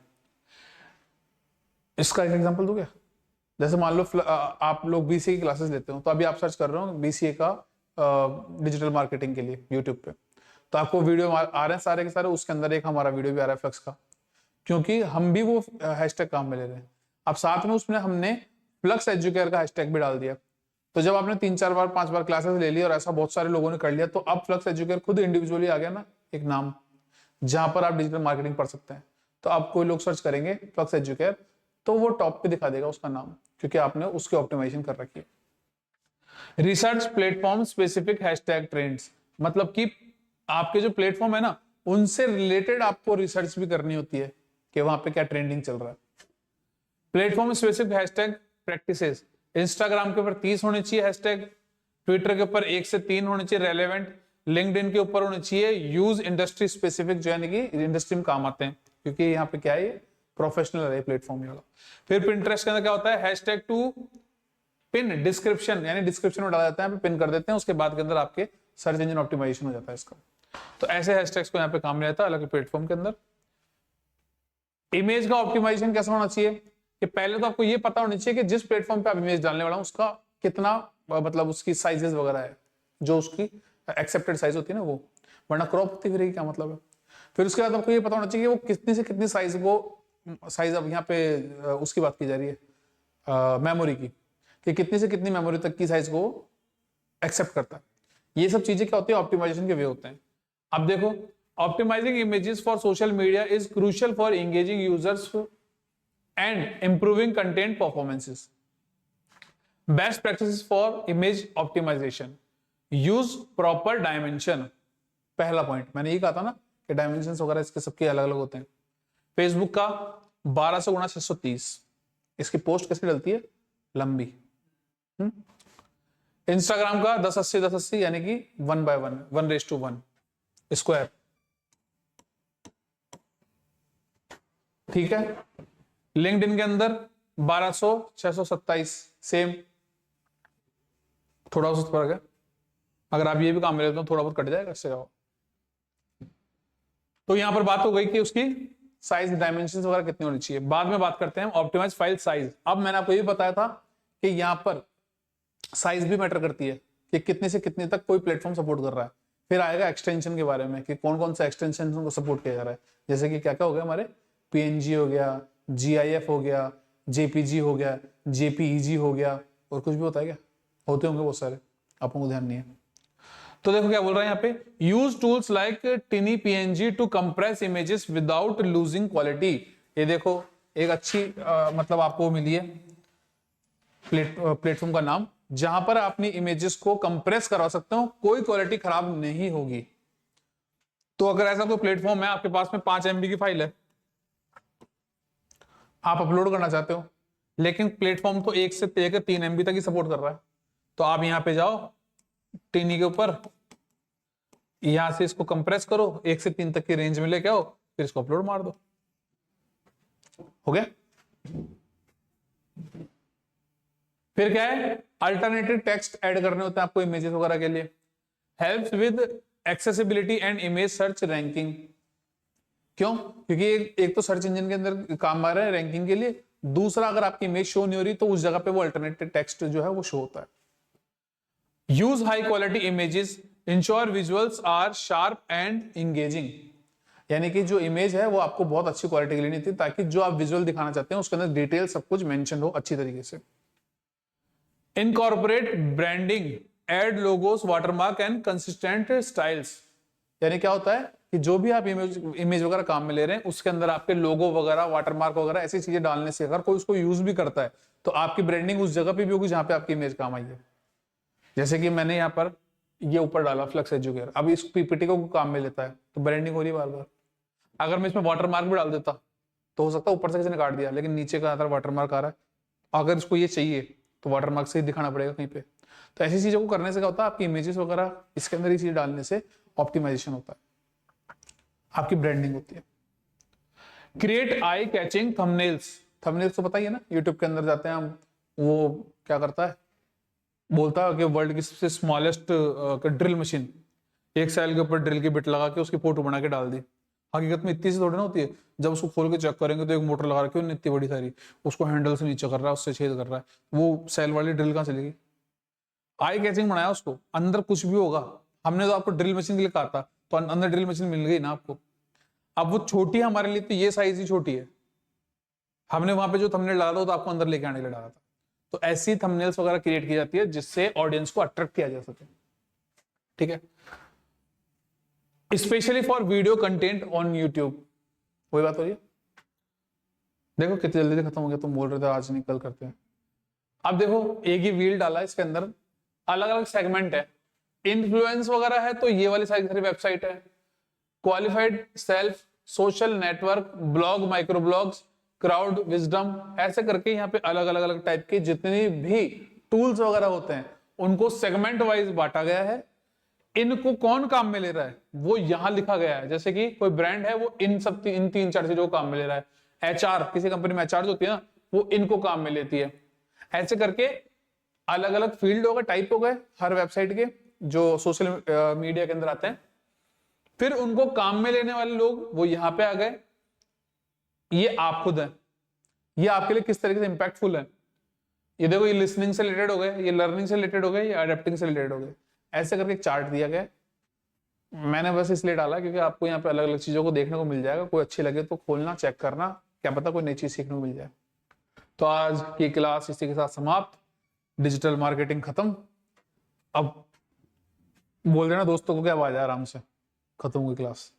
इसका एक एग्जांपल दूं क्या, जैसे मान लो आप लोग बीसीए की क्लासेस लेते हो, तो अभी आप सर्च कर रहे हो बीसीए का डिजिटल मार्केटिंग के लिए यूट्यूब पे, तो आपको वीडियो आ रहे हैं सारे के सारे, उसके अंदर एक हमारा वीडियो भी आ रहा है फ्लक्स का, क्योंकि हम भी वो हैशटैग काम में ले रहे हैं। अब साथ में उसमें हमने फ्लक्स एजुकेयर का हैशटैग भी डाल दिया। तो जब आपने 3-4 बार 5 बार क्लासेस ले ली और ऐसा बहुत सारे लोगों ने कर लिया, तो अब फ्लक्स एजुकेयर खुद इंडिविजुअली आ गया ना एक नाम, जहां पर आप डिजिटल मार्केटिंग पढ़ सकते हैं। तो आप कोई लोग सर्च करेंगे फ्लक्स एजुकेयर, तो वो टॉप पे दिखा देगा उसका नाम, क्योंकि आपने उसकी ऑप्टिमाइजेशन कर रखी है। Research platform specific hashtag trends, मतलब कि आपके जो प्लेटफॉर्म है ना, उनसे रिलेटेड आपको रिसर्च भी करनी होती है कि वहां पे क्या ट्रेंडिंग चल रहा है। Platform specific hashtag practices, Instagram के ऊपर 30 होने चाहिए हैशटैग, ट्विटर के ऊपर 1 से 3 होने चाहिए रेलेवेंट, लिंक्डइन के ऊपर होने चाहिए यूज इंडस्ट्री स्पेसिफिक, जो यानी कि इंडस्ट्री में काम आते हैं, क्योंकि यहाँ पे क्या है, प्रोफेशनल है प्लेटफॉर्म वाला। फिर पिंटरेस्ट के अंदर क्या होता है, हैशटैग टू पिन डिस्क्रिप्शन, यानी डिस्क्रिप्शन में डाला जाता है, पिन कर देते हैं, उसके बाद के अंदर आपके सर्च इंजन ऑप्टिमाइजेशन हो जाता है इसका। तो ऐसे हैशटैग्स को यहाँ पे काम में आता है अलग प्लेटफॉर्म के अंदर। इमेज का ऑप्टिमाइजेशन कैसा होना चाहिए, कि पहले तो आपको ये पता होना चाहिए कि जिस प्लेटफॉर्म पे आप इमेज डालने वाला हूं उसका कितना, मतलब उसकी साइजेस वगैरह है, जो उसकी एक्सेप्टेड साइज होती है ना वो, वरना क्रॉप होती फिर क्या मतलब है। फिर उसके बाद आपको ये पता होना चाहिए कि वो कितनी से कितनी साइज, वो साइज अब यहाँ पे उसकी बात की जा रही है मेमोरी की, कि कितनी से कितनी मेमोरी तक की साइज को एक्सेप्ट करता है। ये सब चीजें क्या होती है, ऑप्टिमाइजेशन के वे होते हैं। अब देखो, optimizing images for social media is crucial for engaging users and improving content performances. Best practices for image optimization, use proper dimension। पहला पॉइंट मैंने ये कहा था ना कि डायमेंशन वगैरह इसके सबके अलग अलग होते हैं। फेसबुक का 1200 गुणा 630, इसकी पोस्ट कैसे डलती है, लंबी। इंस्टाग्राम का 1080 1080, यानी कि 1/1 1:1 स्क्वायर, ठीक है। लिंक्डइन के अंदर 1200 627, सेम, थोड़ा सा फर्क है। अगर आप ये भी काम में लेते हो थोड़ा बहुत कट जाएगा इससे। तो यहां पर बात हो गई कि उसकी साइज डायमेंशंस वगैरह कितनी होनी चाहिए। बाद में बात करते हैं ऑप्टिमाइज फाइल साइज। अब मैंने आपको ये बताया था कि यहां पर साइज भी मैटर करती है कि कितने से कितने तक कोई प्लेटफॉर्म सपोर्ट कर रहा है। फिर आएगा एक्सटेंशन के बारे में कि कौन कौन सा एक्सटेंशन को सपोर्ट किया जा रहा है, जैसे कि क्या क्या हो गया हमारे, PNG हो गया, GIF हो गया, JPG हो गया, JPEG हो गया, और कुछ भी होता है क्या, होते होंगे बहुत सारे, आपको ध्यान नहीं है। तो देखो क्या बोल रहा है यहाँ पे, use tools like tiny PNG to compress images without losing quality. ये देखो एक अच्छी मतलब आपको मिली है प्लेटफॉर्म का नाम, जहां पर अपनी इमेजेस को कंप्रेस करवा सकते हो, कोई क्वालिटी खराब नहीं होगी। तो अगर ऐसा कोई प्लेटफॉर्म है, आपके पास में 5 MB की फाइल है, आप अपलोड करना चाहते हो, लेकिन प्लेटफॉर्म तो 1 से 3 MB तक ही सपोर्ट कर रहा है, तो आप यहां पे जाओ टिनी के ऊपर, यहां से इसको कंप्रेस करो, 1 से 3 तक की रेंज में लेके आओ, फिर इसको अपलोड मार दो, हो गया। फिर क्या है, अल्टरनेटिव टेक्स्ट ऐड करने होते हैं आपको इमेजेस वगैरह के लिए। Helps with accessibility and image search ranking. क्यों, क्योंकि एक तो सर्च इंजन के अंदर काम आ रहा है रैंकिंग के लिए, दूसरा अगर आपकी इमेज शो नहीं हो रही तो उस जगह पे वो अल्टरनेटिव टेक्स्ट जो है वो शो होता है। Use high quality images, ensure visuals are sharp and engaging. यानी कि जो इमेज है वो आपको बहुत अच्छी क्वालिटी की लेनी थी ताकि जो आप विजुअल दिखाना चाहते हैं उसके अंदर डिटेल सब कुछ मेंशन हो अच्छी तरीके से। Incorporate branding, add logos, watermark and consistent styles. यानी क्या होता है कि जो भी आप इमेज वगैरह काम में ले रहे हैं उसके अंदर आपके लोगो वगैरह, वाटरमार्क वगैरह ऐसी चीजें डालने से अगर कोई उसको यूज भी करता है तो आपकी ब्रांडिंग उस जगह पे भी होगी जहां पे आपकी इमेज काम आई है। जैसे कि मैंने यहाँ पर ये ऊपर डाला फ्लक्स एजुकेयर, अब इस पीपीटी को काम में लेता है तो ब्रांडिंग हो रही है बार बार। अगर मैं इसमें वाटरमार्क भी डाल देता तो हो सकता है ऊपर से किसी ने काट दिया लेकिन नीचे का वाटरमार्क आ रहा है, अगर इसको ये चाहिए तो वाटरमार्क से ही दिखाना पड़ेगा कहीं पे। तो ऐसी चीजों को करने से क्या होता है, आपकी इमेजेस वगैरह इसके अंदर ही चीज डालने से ऑप्टिमाइजेशन होता है, आपकी ब्रांडिंग होती है। Create eye catching thumbnails. Thumbnails तो पता ही है ना, यूट्यूब के अंदर जाते हैं हम, वो क्या करता है, बोलता है कि वर्ल्ड की सबसे स्मॉलेस्ट ड्रिल मशीन, एक सेल के ऊपर ड्रिल की बिट लगा के उसकी फोटो बना के डाल दी। हकीकत में इतनी सी थोड़ी ना होती है, जब उसको खोल के चेक करेंगे तो एक मोटर लगा रखी है इतनी बड़ी सारी, उसको हैंडल से नीचे कर रहा है, उससे छेद कर रहा है, वो सेल वाली ड्रिल कहाँ चलेगी। आई कैचिंग बनाया उसको, अंदर कुछ भी होगा। हमने तो आपको ड्रिल मशीन के लिए कहा था तो अंदर ड्रिल मशीन मिल गई ना आपको। अब वो छोटी है हमारे लिए तो ये साइज ही छोटी है, हमने वहां पे जो थंबनेल डाला था तो आपको अंदर लेके आने के लिए डाला था। तो ऐसी थंबनेल्स वगैरह क्रिएट की जाती है जिससे ऑडियंस को अट्रैक्ट किया जा सके, ठीक है। Specially for video content on YouTube, वही बात हो रही है। देखो कितनी जल्दी खत्म हो गया, तुम बोल रहे थे आज नहीं कल करते हैं। अब देखो एक ही व्हील डाला, इसके अंदर अलग अलग सेगमेंट है। इन्फ्लुएंस वगैरह है तो ये वाली सारी वेबसाइट है। Qualified self, social network, blog, micro blogs, crowd wisdom, ऐसे करके यहाँ पे अलग अलग अलग टाइप के जितने भी टूल्स वगैरह होते हैं उनको सेगमेंट वाइज बांटा गया है। इनको कौन काम में ले रहा है वो यहां लिखा गया है। जैसे कि कोई ब्रांड है वो इन तीन चार चीजों को काम में ले रहा है। एचआर, किसी कंपनी में एचआर जो होती है ना वो इनको काम में लेती है। ऐसे करके अलग अलग फील्ड हो गए, टाइप हो गए हर वेबसाइट के जो सोशल मीडिया के अंदर आते हैं। फिर उनको काम में लेने वाले लोग वो यहां पे आ गए। ये आप खुद हैं, ये आपके लिए किस तरीके से इंपैक्टफुल है। ये देखो, ये लिसनिंग से रिलेटेड हो गए, ये लर्निंग से रिलेटेड हो गए, ये अडेप्टिंग से रिलेटेड हो गए। ऐसे करके एक चार्ट दिया गया। मैंने बस इसलिए डाला क्योंकि आपको यहाँ पे अलग अलग चीजों को देखने को मिल जाएगा, कोई अच्छी लगे तो खोलना, चेक करना, क्या पता कोई नई चीज सीखने को मिल जाए। तो आज की क्लास इसी के साथ समाप्त, डिजिटल मार्केटिंग खत्म। अब बोल देना दोस्तों को क्या आवाज है, आराम से खत्म हुई क्लास।